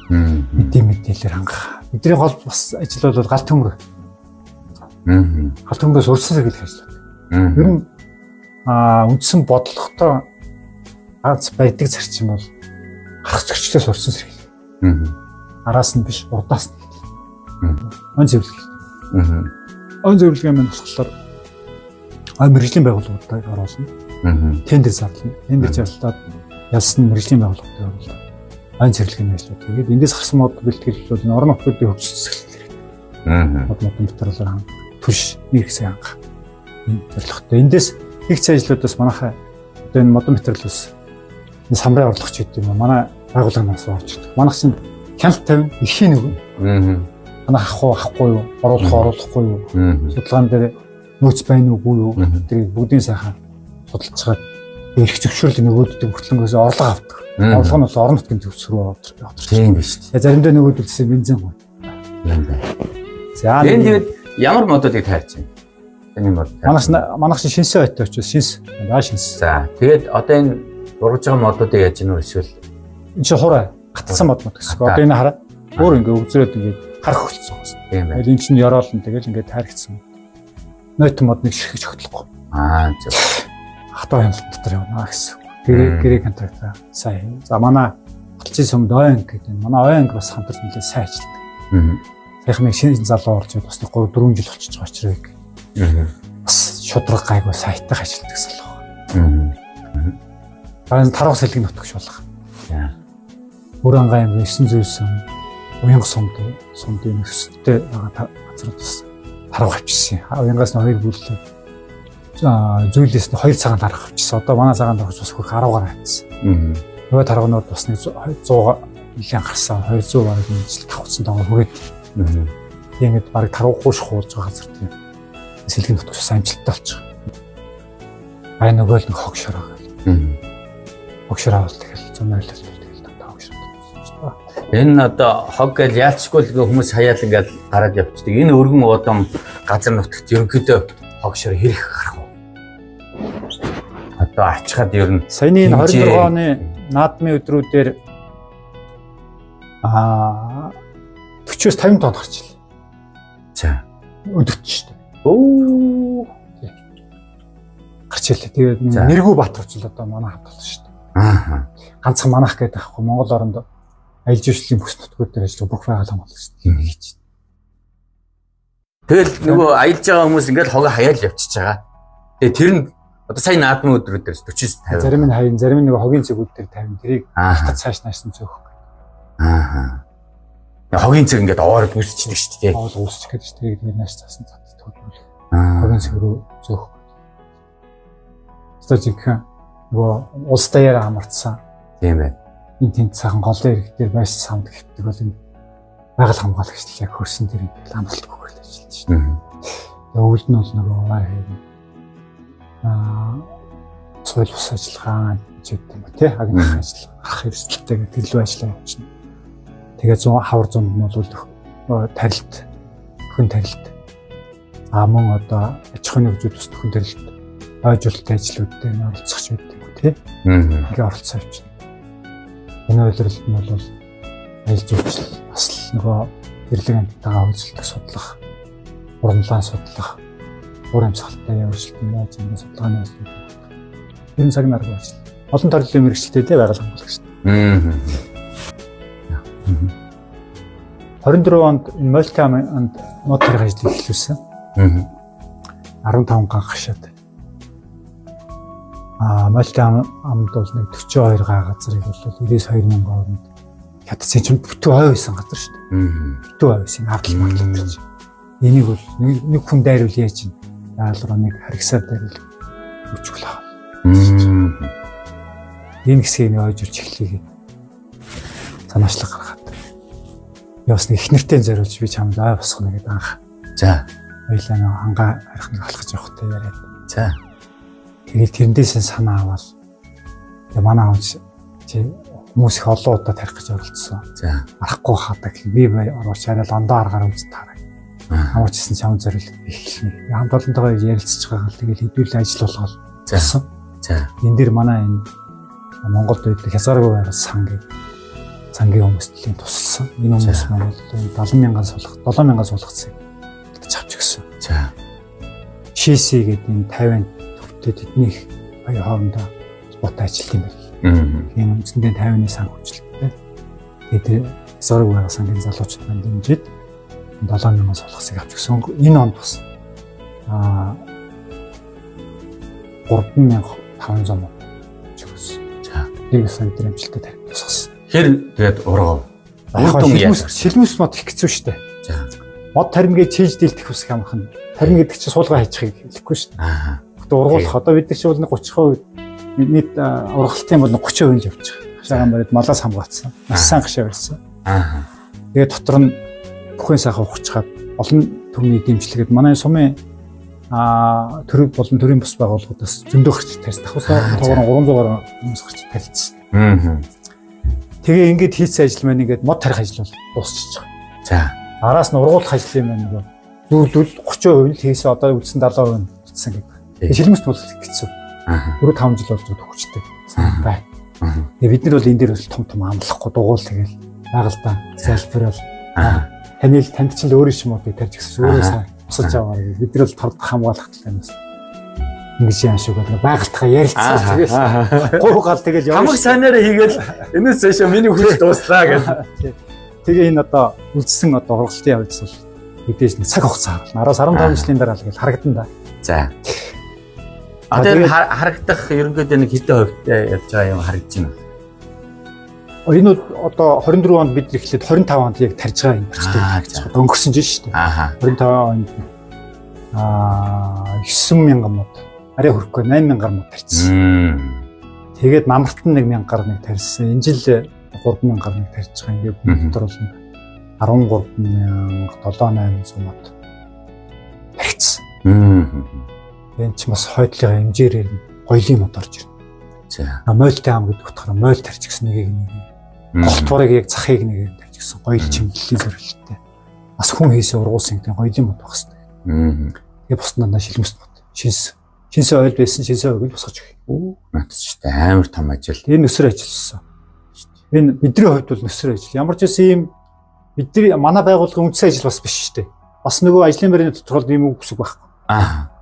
Мэдээлэлээр хангах. Бидний гол бас ажил бол гал төмөр. Гал төмрөөс урьдчилан сэргийлэх ажил. Ер нь үндсэн бодлоготой ганц байдаг зарчим бол гарах зөрчлөөс урьдчилан сэргийлэх. Араас нь биш, урдаас нь. Он зөвлөгөө. Он зөвлөгөө маань болохоор мэргэжлийн байгууллагуудад оруулна. Тендер зарлана. Тендер зарлаад ялсан мэргэжлийн байгууллагуудад оруулна. Он зөвлөгөөний ажлууд. Тэгээд эндээс гарсан мод бэлтгэл бол орон нутгуудын хөгжүүлэлт. Мод материалаар түш нэг хэсэг хангах. Энэ зорилготой. Эндээс их ажлуудаас манайхаа одоо энэ мод материалаас самбарын орлогч гэдэг юм. Манай байгууллагаас орж ирдэг. Манайх чинь хяналт тавина, эхийн нөгөө. Манай авахгүй юу, оруулахгүй юу. Судалгаан дээр нөөц байна уугүй юу. Тэр бүгдийн сайхан судалж чагаад эрх зөвшөөрөл нөгөөддөг хөтлөнгөөс орлого авдаг. Орлого нь бол орон нутгийн төвчрөө явуулдаг. Тийм биш. Заримдаа нөгөөдөлсөн бензин гоо. За тэгээд ямар модуудыг таарч байна? Таны мод. Манайх шинсээ байтай учраас шинс. За тэгээд одоо энэ ургаж байгаа модуудыг яаж гэнэ эсвэл энэ чи хураа гатсан мод гэсэн. Одоо энэ хараа. Өөр ингээ өвзрөөд ингээ харах болцсон байна. Тийм байна. Энэ чинь ёроолн тэгэл ингээ таарчихсан. Нойт модныг ширхэж хөтлөхгүй. Зөв. Хатаа хяналт дотор явна гэсэн. Гэрээ контрактаа сайн. За манай Баталцын сумд ойн гэдэг. Манай ойн бас хамтарч нэлээд сайн ажилладаг. Сайхан нэг шинэ залуу орж ирээд бас 3-4 жил болчихж байгаа ч бас шудраг гайгүй сайттай ажилладаг залуу. Барин тарах сэлгийн нутгш болох. Бүрэн гайм 909 уянга сумдын өсөлттэй байгаа газруудаас тарах авчихсан. Уянгаас нь 2 бүлэг зүйлээс нь 2 цагаан тарах авчихсан. Одоо манай цагаан тарах бас хөрх 10 гаруй авчихсан. Нөгөө таргунууд бас 100 нилийн гарсан 200 бараг нийлж тавцсан тоогоор хүрээд. Ингээд бараг таруугүй шуулж байгаа газар тийм. Сэлгийн нутгаас амжилттай болчих. Ай нөгөө л нэг хогшороо гэл. Хогшороо бол тэгэл 100 тэгэл таа хогшороо. Энэ одоо хог гэл яалцгүй л хүмүүс хаяал ингээд гараад явчихдаг. Энэ өргөн удам газар нутагт ерөнхийдөө хогшор хэрэг гарах уу? Одоо ачхад ер нь саяны 26 оны наадмын өдрүүдээр 40-50 тонн гарч ирлээ. За. Өдөрт шүү дээ. Гарч ирлээ. Тэгээд Нэргүү Баатар ч л одоо манай хамт болсон шүү дээ. Ганцхан манах гэдэг ахгүй Монгол оронд аялал жуулчлалын бүс нутгууд дээр ажиллах бүх байгууллага болсон шүү дээ. Хийж. Тэгэл нөгөө аялж байгаа хүмүүс ингээд хогоо хаяал явчихж байгаа. Тэгээ тэр нь одоо сая наадмын өдрүүдээр 40-50. Зарим нь хаян, зарим нь нөгөө хогийн цэгүүд дээр 50. Тэрийг хатад цааш наашсан зөөх. Хогийн цэг ингээд овоорд үүсчихдэг шүү дээ. Овоол үүсчих гэдэг чинь тэрийг нааш цаасан цад төгөлөх. Хогийн цэг рүү зөөх. Стажик нөгөө улс даяараа хамарцсан. Тийм бай. Энэ тент цагаан голын ирэг дээр байсан самд хэвдэг бол энэ байгаль хамгаалагч л яг хөрсөн дээр ингээд амралтгүй хөрөл ажиллаж шүү дээ. Тэгээ өвөлд нь бол нөгөө соёл ус ажиллагаа гэдэг юм тий агнах ажил ах эрсдэлтэй төлөв ажиллаа явуулна. Тэгээ 100 хавар зунд нь бол тарилт хүн тарилт мөн одоо аж ахуйн хөгжил тус хүн тарилт ойжуулалтын ажлууд дээр нь оролцох ч байдаг юм тий. Ингээ оролцоо явуулна. Энэ үйлрэлт нь бол аялал жуулчлал бас нөгөө гэрлэг амттайгаа үйлчлэх судлах, урамлаан судлах, уур амьсгалтай явуулалтын яаж ингэ судалгааны ажил. Энэ цаг наргүй ажил. Олон төрлийн мэргэжилтэй дээ байгаль хамгаалагч. 24 онд энэ мультиамд мод хэрэг ажлыг эхлүүлсэн. 15 ганц гашаад. Мультиамд бол нэг 42 га газрыг бол 92,000 орнд хятадсан чинь бүтэн хой байсан газар шүү дээ. Бүтэн хой байсан ардл мод. Энийг бол нэг хүн дайруул яаж юм? Яалруу нэг харгасаар дайруул өчгөл. Энэ хэсгийг ойж үрч эхлэе. Санаачлаг гаргаад. Яс нэг их нэртэй зориулж би чамд ай босгоно гэдэг анх. За. Хоёлаа нэг хангаа арихныг алхаж явахтай яриад. За. Тэгээд тэрнээсээ санаа аваад тэгээ манай хүмүүс хүмүүс их олон удаа тарих гэж оролцсон. За. Арахгүй хаадаг. Би оруулж арай лондоо аргаар үз таарай. Хамаарчсан чам зориулт эхэлнэ. Хамт олонтойгоо ярилцж байгаа л тэгээд хэдүүл ажил болгоод засан. За. Энэ дэр манай энэ Монголд байдаг хязгааргүй байгаа сангийн хүмүүсийн тусалсан. Энэ хүмүүс маань 70,000 сулах, 7,000 сулгацыг авч өгсөн. За. Шиси гэдэг энэ 50 төвтэй тэднийх баяр хоорондоо бот ажилт юм байна. Энэ үндсэндээ 50-ны сан хүчлэлтэй. Тэгээд хязгааргүй байгаа сангийн залуучууд маань дэмжиж 7,000 сулгацыг авч өгсөн. Энэ онд бас 3,500 чигсэн. За. Нэг сая дээр амжилттай тарих тусгасан. Хэр тэгээд ургав. Шилмэс мод их хэцүү шттэ. За. Мод тармигээ чийж дийлдэх хүсэх амхан. Тарим гэдэг чинь суулгаа хайчихыг хэлэхгүй шттэ. Гэхдээ ургуулах одоо бид нар чинь бол 30% нийт ургалтын бол 30% явчих. Хашаагаан барид малаас хамгаалсан. Асан гашаа барьсан. Тэгээд дотор нь бүхэн сайхан ухчихад олон төрний дэмжлэгэд манай сумын төрөв болон төрийн бус байгууллагуудаас зөндөө гарч тарьсан. Давхар тоогоор 300 гаруй хүмүүс гарч тарьсан. Тэгээ ингээд хийсэн ажил маань ингээд мод тарих ажил бол дуусчихж байгаа. За. Араас нь ургуулах ажил юм байна нөгөө зүүлвэл 30% нь хийсэн одоо үлдсэн 70% нь үлдсэн гэдэг. Шилмэст бол хэцүү. 4-5 жил болж төгчдөг. Бай. Тэгээ бид нар бол энэ дээр бол том амлахгүй дугуул тэгэл байгальтаа залбирал. Танд ч л өөр юм уу тарж гисэн өөрөө сайн босож аваа. Бид нар бол тордох хамгаалах талаас ингэж яан шиг байна. Байгальтаа ярилцсан тэгэл 3 гал тэгэл хамаг сайнаараа хийгээл энэс цаашаа миний хөл дууслаа гэж. Тэгээ энэ одоо үлдсэн одоо ургалтын явц бол мэдээж нэг цаг хугацаа харна. 10-15 жилийн дараа л гэж харагдан да. За. Одоо харагдах ерөнхийдөө нэг хэдэн хувьтай явж байгаа юм харагдаж байна. Энэ одоо 24 онд бид эхлээд 25 онд яг тарж байгаа юм байна. Одоо өнгөрсөн жил шүү дээ. 25 онд 9,000 мод арай хөрөхгүй 8,000 мод тарьсан. Тэгээд намарт нь 1,000 гар нэг тарьсан. Энэ жил 3,000 гар нэг тарьж байгаа. Ингээд дотор бол 13,700 мод тарьсан. Энэ ч бас хойдлын хэмжээр гоёлын мод орж ирнэ. За. Мойлтой ам гэдэг утгаараа мойл тарьж гисэн нэгийг голтворыг яг захыг нэг тарьж гисэн гоёл чимглэлийн зорилттой. Бас хүн хийсэн ургуулсан гэдэг гоёлын мод байх хэвээр. Тэгээ бусдаа шилмэст мод. Шинсээ ойл байсан шинсээ ойг босгож өгье. Надад ч амар том ажил. Энэ өсөр ажилласан. Энэ бидний хувьд бол өсөр ажил. Ямар ч үсэн ийм бидний манай байгууллагын үндсэн ажил бас биш шүү дээ. Бас нөгөө ажлын байрны тодорхойлт ийм үг бүсэг байхгүй.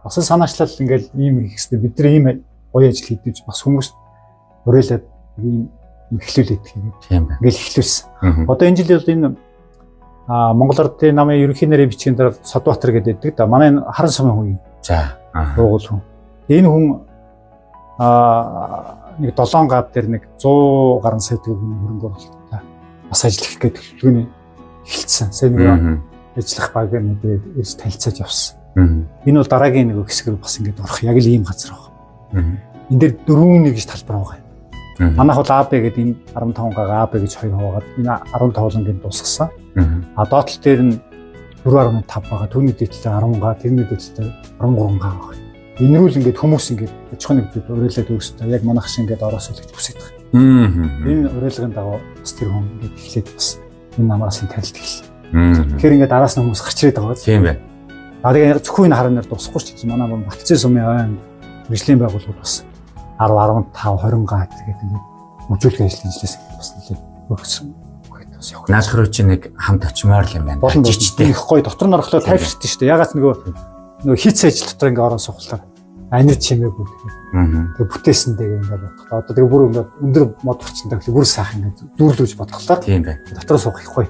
Бас санаачлал ингээл ийм хийхстэй бидний ийм гоё ажил хийдэж бас хүмүүс уриалаад ийм эхлүүлээд тийм ингээл эхлүүлсэн. Одоо энэ жил бол энэ Монгол Ардын намын ерөнхий нарийн бичгийн дараа Содбаатар гэдэг да. Манай харан сумын хүн. За. Уугуул хүн. Энэ хүн нэг 7 гад дээр нэг 100 гаруй сая төгрөгийн хөрөнгө оруулалтаа бас ажиллах гэдэг төлөвлөгөөний эхэлсэн. Сайн нэг ажиллах баг нэгээд ирж танилцаж явсан. Энэ бол дараагийн нэг хэсгээр бас ингэж орох яг л ийм газар байна. Энд дээр 4-1 гэж талбар байгаа. Манайх бол АБ гэдэг энэ 15 га АБ гэж хоёр хуваагаад энэ 15,000-ыг дуусгасан. Доотлол дээр нь 4.5 байгаа. Түүний дэвтэлтэй 10 га, тэрний дэвтэлтэй 13 га байгаа. Энэ рүү л ингээд хүмүүс ингээд аж ахуйн нэгдүүд уриалаад өгсөй. Яг манайх шиг ингээд ороосоо л гэж хүсэж байгаа. Энэ уриалгын дагуу бас тэр хүн ингээд эхлээд бас энэ намаас нь танилт эхэлсэн. Тэгэхээр ингээд араас нь хүмүүс гарч ирээд байгаа. Тийм бай. Тэгээ зөвхөн энэ хараанаар дуусахгүй ч гэсэн манай Батцын сумын ойн мэргэжлийн байгууллагууд бас 10, 15, 20 га гэдэг ингээд хөгжүүлэх ажлын жилээс бас нэлээд өгсөн. Наадах руу чи нэг хамт очимоор л юм байна. Жижигтэй их гоё дотор нь орохлоо тайвширт шүү дээ. Ягаад нөгөө хийцэн ажил дотор ингээ орон сухлаа анир чимээгүй тэгээ бүтээсэндээ ингээ бодох. Одоо тэгээ бүр ингээ өндөр мод орчиндаг бүр сайхан ингээ дүүрлүүлж бодлоо. Тийм бай. Дотор суух их гоё.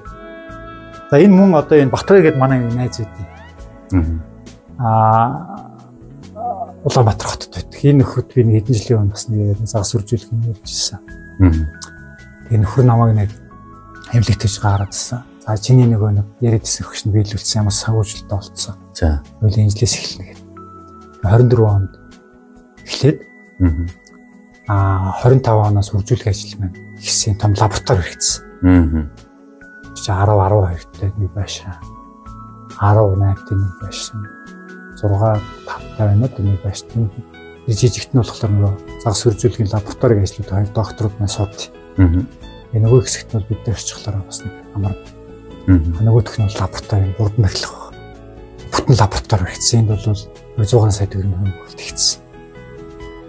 За энэ мөн одоо энэ Батбай гэдэг манай найз байдیں۔ Улаанбаатар хотод байдаг. Энэ нөхөд би нэг хэдэн жилийн өмнө бас нэг загас үржүүлэх юм ярьжсэн. Энэ нөхөр намайг нэг эмнэлэгтэж гаргаадсан. За чиний нөгөө нэг яриадсэн хөгш нь биелүүлсэн ямар сагуулжлалтай болцсон. За. Хоёул инжилээс эхэлнэ гэдэг. 24 онд эхлээд 25 оноос үржүүлэх ажил маань ихсэн том лаборатори хэрэгжсэн. 10-12-тай нэг байшин. 18-тай нэг байшин. 6-5-тай нэг байшин. Жижигт нь болохоор нөгөө загас үржүүлэхийн лабораторийн ажлууд хоёр докторууд маань сууд. Энэ нөгөө хэсэгт нь бид нар очихлоо бас нэг амар. Нөгөөх нь лаборатори 3 мэрлэг баг. Бүтэн лаборатори хэрэгжсэн. Энд бол 100 сая төгрөгийн хөнгөлөлт хийсэн.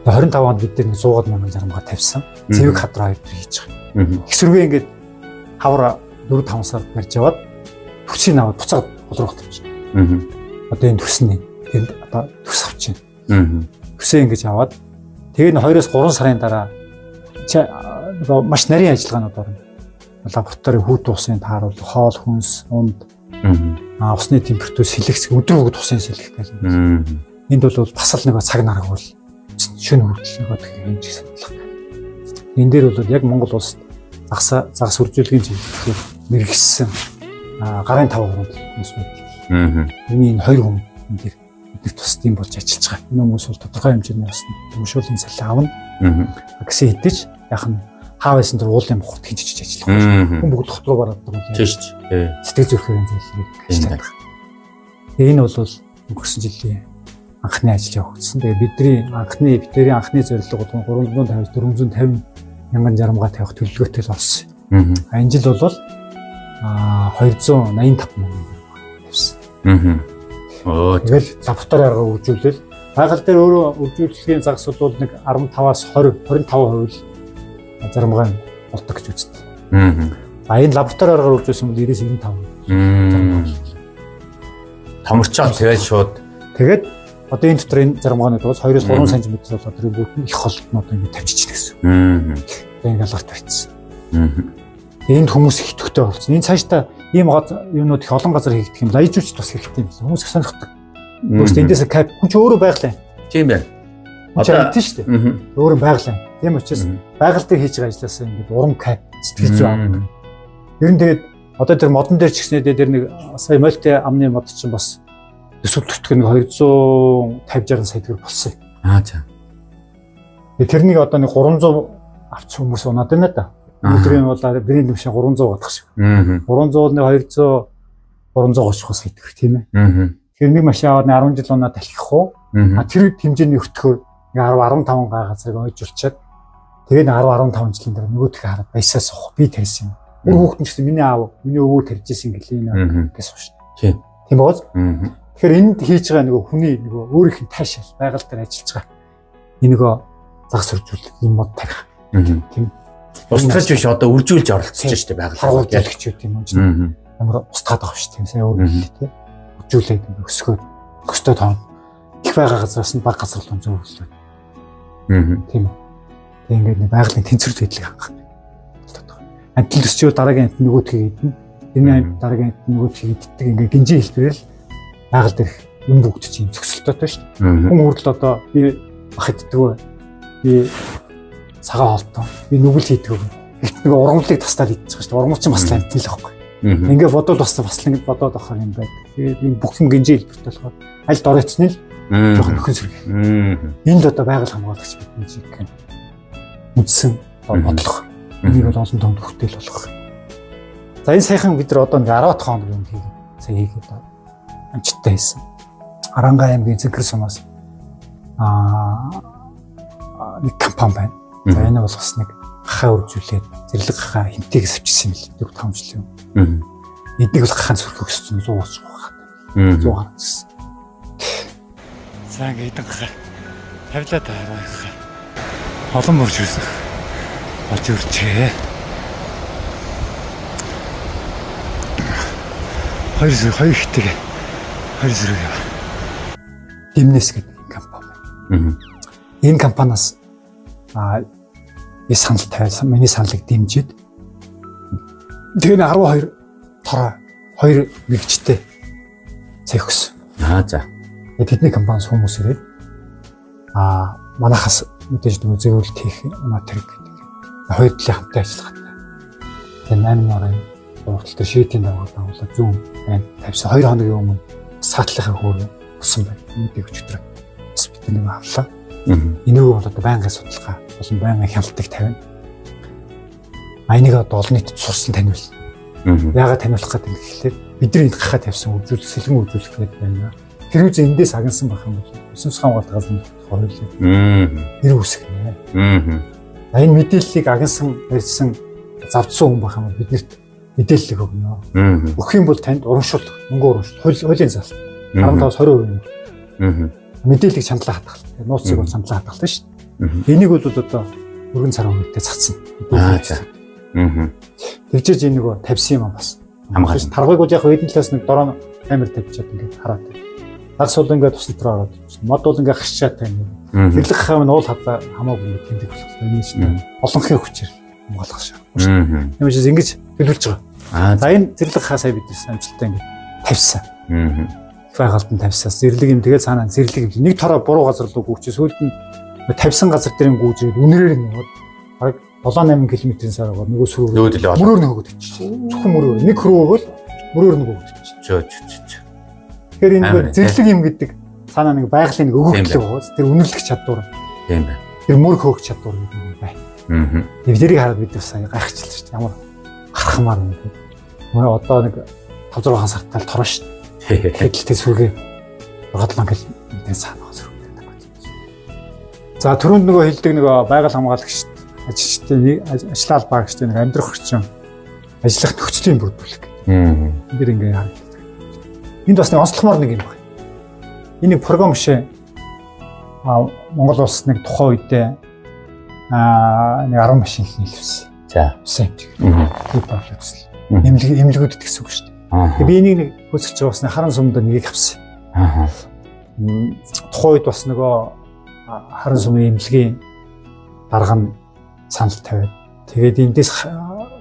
25 онд бид нэг 100,000 зармгаа тавьсан. Цэвэг хадраа хоёр хийж байгаа. Хэсвэргээ ингээд хавар 4-5 сар барьж яваад төсийг аваад буцаад болрох тавьчих. Одоо энэ төсний энд одоо төс авч байна. Төсөө ингэж аваад тэгээ н 2-3 сарын дараа маш нарийн ажиллагаанууд орно. Лабораторийн хүүт усын тааруулах, хоол хүнс, унд, усны температур сэлэгц, өдөр бүгд усын сэлгэх гэх юм. Энд бол бас л нэг цаг нараг бол шөнө хүртэл нэг хэмжээ саналах. Энэ дээр бол яг Монгол улсад загас үржүүлгийн чиглэлээр мэргэжсэн гарын 5 хүрээнд хүмүүс байдаг. Энэ хоёр хүн энэ дээр бид тусдын болж ажиллаж байгаа. Энэ хүмүүс бол тодорхой хэмжээний бас өмшөөлийн салхи авна. Гэсэн хэдэж яг нь хаа байсан тэр уулын бохот хинчиж ажиллах. Хүн бүгд дот руу бараад байгаа юм. Тийм шүү дээ. Сэтгэл зүрхийн зүйлийг ажилладаг. Энэ бол өнгөрсөн жилийн анхны ажил явагдсан. Тэгээ бидний анхны зорилго бол 350-450 мянган жарамгаа тавих төлөвлөгөөтэй л орсон. Энэ жил бол 285 мянган тавьсан. Тэгэл лаборатори арга үржүүлэл байгаль дээр өөрөө үржүүлэлтийн загас бол нэг 15-аас 20-25% заримгаа болдог гэж үздэг. Энэ лаборатори аргаар үржүүлсэн бол 90-95%. Томорчоод тэгээд шууд тэгээд одоо энэ дотор энэ заримгааны дуус 2-3 см болоод тэр бүгд их холтнууд ингэ тавьчихдаг гэсэн. Тэгээд ялгарт барьсан. Энд хүмүүс их төгтөө болсон. Энэ цаашдаа ийм юмнууд их олон газар хийгдэх юм. Лайжууч бас хэрэгтэй юм. Хүмүүс их сонирхдаг. Өөрөөс эндээс кап хүн ч өөрөө байглаа. Тийм байна. Одоо тийм шүү дээ. Өөрөө байглаа. Тийм учраас байгаль дээр хийж байгаа ажлаасаа ингэ урам кап сэтгэл зүй авдаг. Ер нь тэгээд одоо тэр модон дээр ч гэснээр дээр нэг сая мольти амны мод чинь бас төсөв төртгөн 250-60 сая төгрөг болсон. За. Тэрнийг одоо нэг 300 авч хүмүүс унаад байна да. Өдрийн бол бидний дэвшээ 300 бодох шиг. 300-ны 200 330 сая төгрөг тийм ээ. Тэр нэг машин аваад 10 жил унаад талхих уу? Тэр хэмжээний өртгөөр 10-15 газрыг ойжулчаад тэгээд 10-15 жилийн дараа нөгөөдхөө хараад баясаа суух би тарьсан юм. Өөр хүүхэд нь ч гэсэн миний аав, миний өвөө тарьжсэн гэлээ гэж сууш. Тийм. Тийм бооз. Тэгэхээр энд хийж байгаа нөгөө хүний нөгөө өөрийнх нь таашаал байгаль дээр ажиллаж байгаа. Энэ нөгөө загас үржүүлэх юм мод тарих. Тийм. Устгаж биш одоо үржүүлж оролцож штэ байгаль. Харгуулж юм юм. Ямар устгаад байгаа шүү дээ. Сайн өөр хэлээ тийм. Үржүүлээд өсгөөд өстөө тоон. Их байгаа газраас нь баг газар л зөвлөлөө. Тийм. Тэг ингээд нэг байгалийн тэнцвэр байдлыг хангах. Амтл төсчөө дараагийн амт нөгөөдхийг идэнэ. Энэ амт дараагийн амт нөгөөдхийг иддэг ингээд гинжин хэлбэрээр байгаль дээрх юм бүгд чинь зөксөлтөөтэй шүү дээ. Хүн хүртэл одоо би бах иддэг вэ? Би цагаан хоолтой. Би нүгэл хийдэг. Нэг ургамлыг тастаад идчих шүү дээ. Ургамч чинь бас амт л байхгүй. Ингээд бодвол бас ингэ бодоод авах юм байдаг. Тэгээд энэ бүх юм гинжин хэлбэртэй болохоор аль доройцны л жоохон нөхөн сэргий. Энд одоо байгаль хамгаалагч бидний чиг үндсэн бодлого. Энийг бол олон томд хүртэл болгох. За энэ сайхан бид нар одоо нэг 10 хоног юм хийгээд амжилттай хийсэн. Аранга аймгийн Цэнхэр сумаас нэг компани байна. За энэ бол бас нэг хахаа үржүүлээд зэрлэг хахаа хинтэйг авчирсан юм л 4-5 жил юм. Эднийг бол хахаан зүрх өгсөн 130 хахаа. 100 гаруй гэсэн. За ингээд хахаа тавилаа таараа хахаа. Олон мөрж ирсэн. Болж үрчээ. 2 ихтэй 2 зэрэг яа. Димнес гэдэг компани. Энэ компаниас санал тависан. Миний саналыг дэмжиж. Тэгээ 12 тараа 2 мэгчтэй сая өгсөн. За. Тэдний компаниас хүмүүс ирээд манахаас мэдээж нөгөө зөвлөлт хийх материал гэдэг. Хоёр талын хамтаа ажиллагатай. Тэгээ 8 нарын уралдаа дээр шийдийн дагуулаа зүүн байн тавьсан 2 хоногийн өмнө саатлахын хөөр өссөн байна. Энийг өчтөр бас бид нэг авлаа. Энийг бол одоо байнгын судалгаа болон байнгын хяналтыг тавина. Энийг одоо олон нийтэд сурсан таниулна. Яагаад таниулах гэдэг нь гэхлээр бидний энэ гахаа тавьсан үржүүлэх сэлгэн үржүүлэх гэдэг байна. Тэр үз эндээс агнсан байх юм бол өсөн цэцхан угаалгаас нь хойлоо. Нэр үсгэнэ. Энэ мэдээллийг агнсан барьсан завдсан хүн байх юм бол биднэрт мэдээлэл өгнө. Өгөх юм бол танд урамшуулах, мөнгө урамшуулах, хуулийн зал 15-20%. Мэдээллийг чандлаа хатгах. Нууцыг бол чандлаа хатгах шүү дээ. Энийг бол одоо өргөн цар хөвгөтэй цацсан. Тэгжээж энэ нөгөө тавьсан юм бас. Хамгаалж таргыг бол яг эдэн талаас нэг дороо камер тавьчихад ингээд хараад. Дагс бол ингээд тус дотроо ороод. Мод бол ингээд гарчаад тань. Зэрлэг хав нь уул хадаа хамаагүй ингээд тэмдэг болох. Энэ чинь олонхын хүчээр хамгаалах шээ. Тийм учраас ингэж төлөвлөж байгаа. За энэ зэрлэг хаа сая бид амжилттай ингээд тавьсан. Байгальд нь тавьсаас зэрлэг юм тэгээд цаанаа зэрлэг юм. Нэг тараа буруу газар руу гүйчих. Сүүлд нь тавьсан газар дээрээ гүйжээд үнэрээр нь баг 7-8 км-ийн саргаар нөгөө сүрөөр мөрөөр нөгөөд очиж. Зөвхөн мөрөөр. Нэг хөрөө өгөөл мөрөөр нөгөөд очиж. Тэгэхээр энэ зэрлэг юм гэдэг цаанаа нэг байгалийн өгөгдлөг байгаа. Тэр үнэрлэх чадвар. Тийм байна. Тэр мөр хөөх чадвар гэдэг юм байна. Эвдэрийг хараад бид бас гайхчихлаа шүү дээ. Ямар гарахмаар юм бэ? Мөр одоо нэг 5-6 сартаа тороо шүү дээ. Хэдэлтэй сүргээ 7 км-ийн цаанаа сүргдэг байна. За түрүүнд нөгөө хэлдэг нөгөө байгаль хамгаалагч ажилчдын ажлал багчтай нэг амьдрах орчин ажиллах нөхцөлийн бүрдүүлэх. Энд ингээ харагддаг. Энд бас нэг онцлогмоор нэг юм байна. энийг програм шээ Монгол улс нэг тухайн үедээ нэг 10 машин хэлсэн. За. Сайн юм. Тийм проблемс. Эмнэлгүүд гэсэн үг шүү дээ. Би энийг хөөсөж байгаа бас харан сумд нэгийг авсан. Тухайн үед бас нөгөө харан сумын эмнэлгийн дарга нь санал тавиад тэгээд эндээс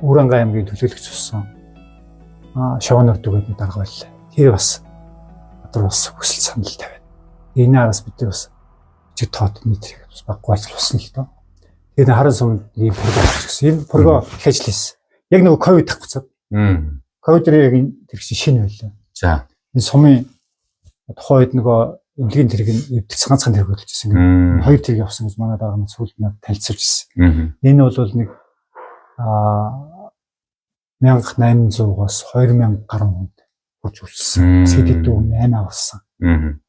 Үранга аймгийн төлөөлөгч болсон Шавнор дүгээд дарга байлаа. Тэр бас одоо бас хүсэл санал тавиад энэ араас бид бас жиг тоод нийтрийг бас баггүй ажилласан л доо. Тэгээд харан сумд ийм програм хийсэн. Энэ програм их ажилласан. Яг нөгөө ковид тахцаад. Ковидэр яг тэр шинэ байлаа. За. Энэ сумын тухайн үед нөгөө эмнэлгийн тэрэг нь өвдөлц ганцхан тэрэг хөдөлжсэн. Хоёр тэрэг явсан гэж манай дарга нь сүүлд надад танилцуулж ирсэн. Энэ бол нэг 1800-аас 2000 гаруй хүнд хүрч үлдсэн. Сэдэд дүү 8 авсан.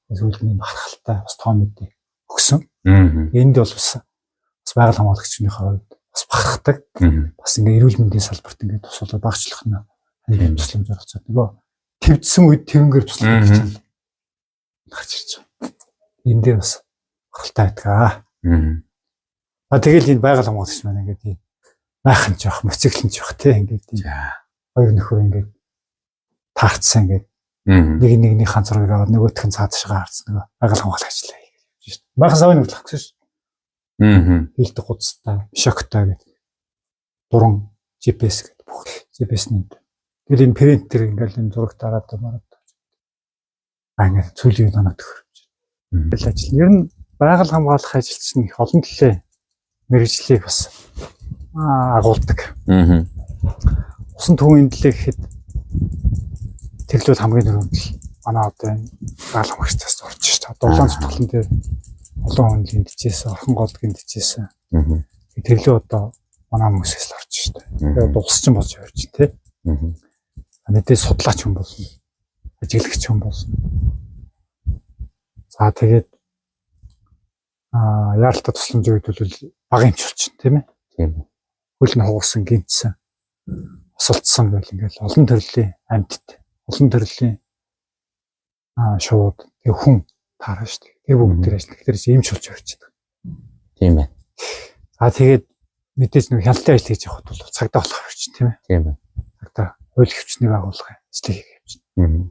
Сүүлд нь бахархалтай бас том мэдээ өгсөн. Энд бол бас байгаль хамгаалагчныхаа хувьд бас бахархдаг. Бас ингээ эрүүл мэндийн салбарт ингээ тусалаад багчлах нь тусламж оролцоод нөгөө твдсэн үед твэнгээр туслах гэж байна. Гарч ирж байгаа. Энэ дээр бас бахархалтай байдаг. Тэгэл энэ байгаль хамгаалагч маань ингээ майхан жоох, моциклэн жоох тий ингээ хоёр нөхөр ингээ таарцсан ингээ нэгний ханцрыг аваад нөгөөх нь цаадшгаа харцсан нөгөө байгаль хамгаалагч ажиллаа хийж шүү дээ. Майхан савын хөдлөх гэсэн шүү. Хилдэг гуцтай, шоктой гэдэг. Дуран GPS гэдэг бүх GPS-ний. Тэгэл энэ принтер ингээл энэ зураг дараад мараад. Ингээ цүлийн доноо төхөрч. Тэгэл ажил. Ер нь байгаль хамгаалах ажилч нь их олон төлөө мэргэжлийг бас агуулдаг. Усан төвийн төлөө гэхэд тэрлүүд хамгийн түрүүнд манай одоо байгаль хамгаагчдаас орж шүү дээ. Дулаан зүтгэлэн дээр олон хүн дижсэн, орхон голдгийн дижсэн. Тэрлээ одоо манай хүмүүсээс л орж шүү дээ. Тэгээд дуусч юм болж явж тий. Мэдээ судлаач хүн болно. Ажиглагч хүн болно. За тэгээд яалтаа тусламж өгдөг бол багын чулчин тийм ээ. Тийм. Хөл нь хугарсан гинцсэн. Осолцсон гэл ингээл олон төрлийн амьтд, олон төрлийн шууд хүн таарна шүү дээ. Тэр бүгд тэр ажил. Тэр ийм шулж явж байгаа. Тийм ээ. За тэгээд мэдээж нэг хяналтын ажил хийж явахд бол цагдаа болох хэрэгч тийм ээ. Тийм ээ. Цагдаа хууль хвчнийг агуулгын ажлыг хийх явж байна.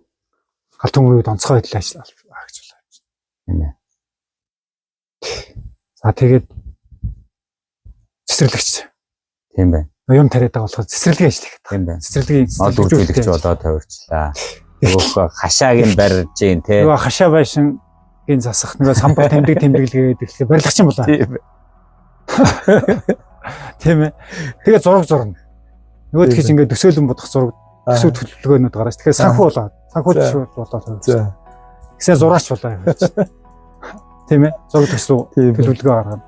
Галт төмөрөд онцгой байдлаар ажил хийж байна. Тийм ээ. За тэгээд цэцэрлэгч. Тийм байна. Юм тариад байгаа болохоор цэцэрлэгийн ажил хийх. Тийм байна. Цэцэрлэгийн үйлчлэгч болоод тавирчлаа. Нөгөө хашааг нь барьж гин тий. Нөгөө хашаа байшин гин засах нөгөө самбар тэмдэглэгээд ирэхлээр барилгач юм болоо. Тийм ээ. Тэгээ зураг зурна. Нөгөө тэгж ингээд төсөөлөн бодох зураг төсөв төлөвлөгөөнүүд гараад. Тэгэхээр санхүү болоод санхүүч болоод. За. Гэсэн зураач болоо юм. Тийм ээ. Зураг төсөв төлөвлөгөө гаргана.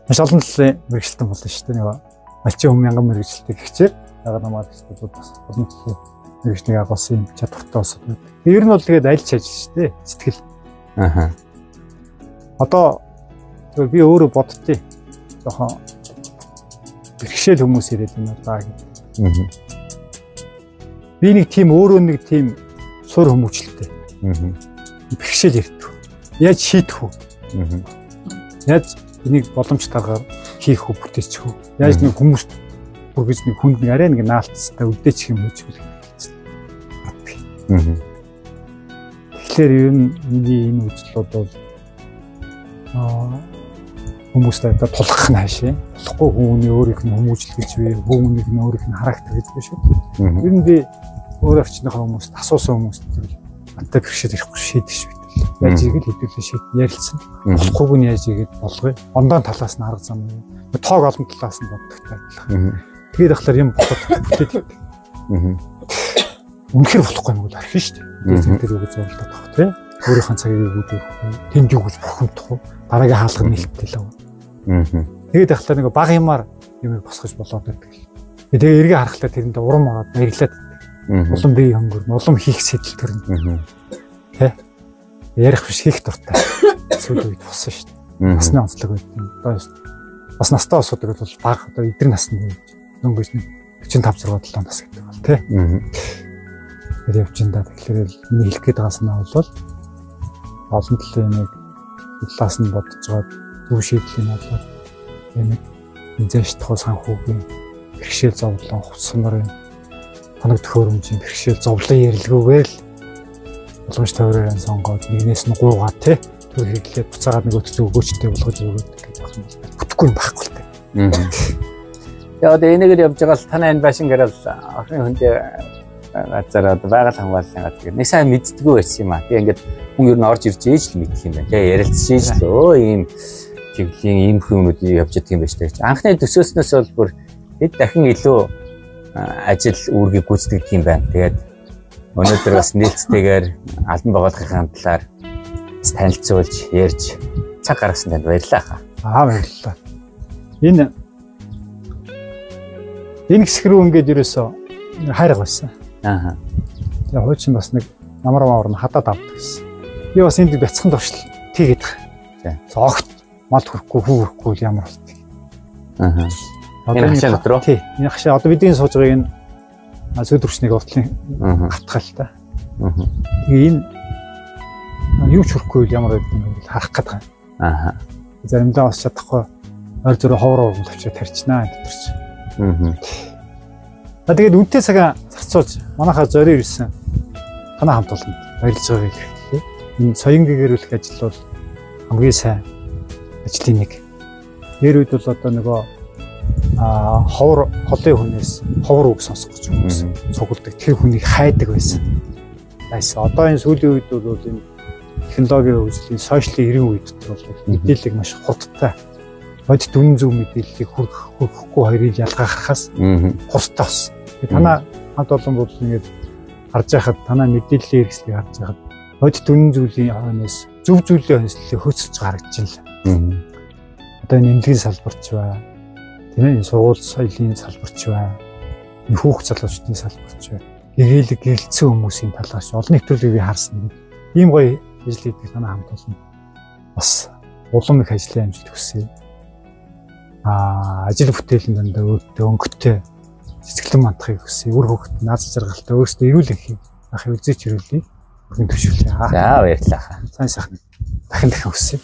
Маш олон талын мэргэжилтэн болно шүү дээ. Нөгөө малчин хүн мянган мэргэжилтийг хичээр ягаад намайг гэдэг бас олон талын мэргэжлийн агуулсан чадвартай бас. Ер нь бол тэгээд альч ажил шүү дээ. Сэтгэл. Одоо би өөрөө боддتي. Жохон бэрхшээл хүмүүс ирээд байна даа гэдэг. Би нэг тийм өөрөө нэг тийм сур хүмүүжлэлтэй. Бэрхшээл ирдэг. Яаж шийдэх вэ? Яаж энийг боломжтойгоор хийх үү, бүтээчих үү? Яаж нэг хүмүүст бүргэж нэг хүнд нэг арай нэг наалтцтай үлдээчих юм гэж хэлэх. Тэгэхээр ер нь энэ үзлүүд бол хүмүүстэй одоо тулах нь хаашаа. Тулахгүй хүмүүний өөрийнх нь хүмүүжлэгж бий, хүмүүнийг нь өөрийнх нь характер гэж биш үү? Ер нь би өөр орчныхаа хүмүүст асуусан хүмүүст надад бэрхшээл ирэхгүй шийдэх шүү дээ. Яаж ийгэл хэдүүлээ шийд ярилцсан. Болохгүйг нь яаж ийгээд болгоё. Ондоо талаас нь арга зам юу? Тоог олон талаас нь боддогтой адилхан. Тэгээд ахлаар юм бодоод бүтээд. Үнэхээр болохгүй юм бол архив шүү дээ. Тэгээд тэр үг зурлаад тах тийм. Өөрийнхөө цагийг өгөөд тэнд юу гэж бохомдох вэ? Дараагийн хаалга нэлттэй л. Тэгээд ахлаар нэг баг юмар юм босгож болоод байдаг. Тэгээд эргээ харахлаа тэрэндээ урам аваад баярлаад. Улам бие хөнгөрнө, улам хийх сэтэл төрнө. Тэ? Ярих биш хийх дуртай. Сүүл үед болсон шүү дээ. Насны онцлог байдаг. Одоо бас настай усудаг бол баг одоо эдгээр насны дөнгөж 45 6 7 нас гэдэг бол тий. Тэгэхээр явж энэ да тэгэхээр миний хэлэх гээд байгаа санаа бол олон талын нэг талаас нь бодож байгаа зөв шийдлийн болоод нэг эзэш тохоо санхүүгийн бэрхшээл зовлон хувцас нарын хоног төхөөрөмжийн бэрхшээл зовлон ярилгүйгээр л боломж тойроор сонгоод нэгнээс нь гуугаа тий төр хэглээд буцаагаад нөгөөт зүг өгөөчтэй болгож өгөөд гэж байна. Бүтэхгүй юм байхгүй л тий. Яа одоо энэгээр явж байгаа л танай энэ башингаар л орхин хөндөө газараа байгаль хамгааллын газар нэг сайн мэддэггүй байсан юм аа. Тэгээ ингээд хүн ер нь орж ирж ээж л мэдэх юм байна. Тэгээ ярилцж ээж л өө ийм чиглэлийн ийм хүмүүд явж идэх юм байна шүү дээ. Анхны төсөөснөөс бол бүр хэд дахин илүү ажил үүргийг гүйцэтгэдэг юм байна. Тэгээд өнөөдөр бас нээлттэйгээр албан байгууллагын талаар танилцуулж ярьж цаг гаргасан танд баярлалаа. Баярлалаа. Энэ хэсэг рүү ингээд ерөөсөө хайрга байсан. Тэгээ хуучин бас нэг намар хадаад авдаг гэсэн. Би бас энд бяцхан туршил тийгээд байгаа. Огт мал хүрхгүй хүү хүрхгүй ямар болт. Энэ хашаа дотроо. Тий. Энэ хашаа одоо бидний сууж байгаа энэ сүйдвэрчнийг уртлын гатгал та. Тэгээ энэ юу ч хүрхгүй ямар байд юм бэ харах гээд байгаа. Заримдаа бас чадахгүй ойр зөрөө ховор тавьчаа тарьчнаа энэ дотор чи. Тэгээд үнтэй цагаа зарцуулж манайхаа зорио ирсэн танаа хамт болно. Баярлж байгааг хэлээ. Энэ соён гэгэрүүлэх ажил бол хамгийн сайн ажлын нэг. Нэр үед бол одоо нөгөө ховор холын хүнээс ховор үг сонсох гэж байсан. Цугулдаг тэр хүнийг хайдаг байсан. Байсан. Одоо энэ сүүлийн үед бол энэ технологийн хөгжлийн сошиалын эрийн үед дотор бол мэдээлэл маш хурдтай. Бодит үнэн зөв мэдээллийг хүргэхгүй хоёрыг ялгаахаас хурдтаас. Танаа хамт олон бол ингэж харж байхад танаа мэдээллийн хэрэгслийг харж байхад бодит үнэн зүйлийн хойноос зөв зүйлийн хөнслөлийг хөөцөж гаргаж байна. Одоо энэ эмнэлгийн салбарч бай. Тийм ээ сургууль соёлын салбарч бай. Энэ хүүхд залуучдын салбарч бай. Гэгээлэг гэрэлцсэн хүмүүсийн талаас олон нэвтрүүлгийг би харсан. Ийм гоё ажил хийдэг танаа хамт олон бас улам их ажлын амжилт хүсье. Ажил бүтээлийн дандаа өөдөө өнгөтэй цэцгэлэн мандахыг хүсье. Үр хөвгт наад жаргалтай өөрсдөө ирүүлэх юм. Ахыг үзээч ирүүлье. Өргөн төвшүүлье. За баярлалаа. Сайн сайхан. Дахин хүсье.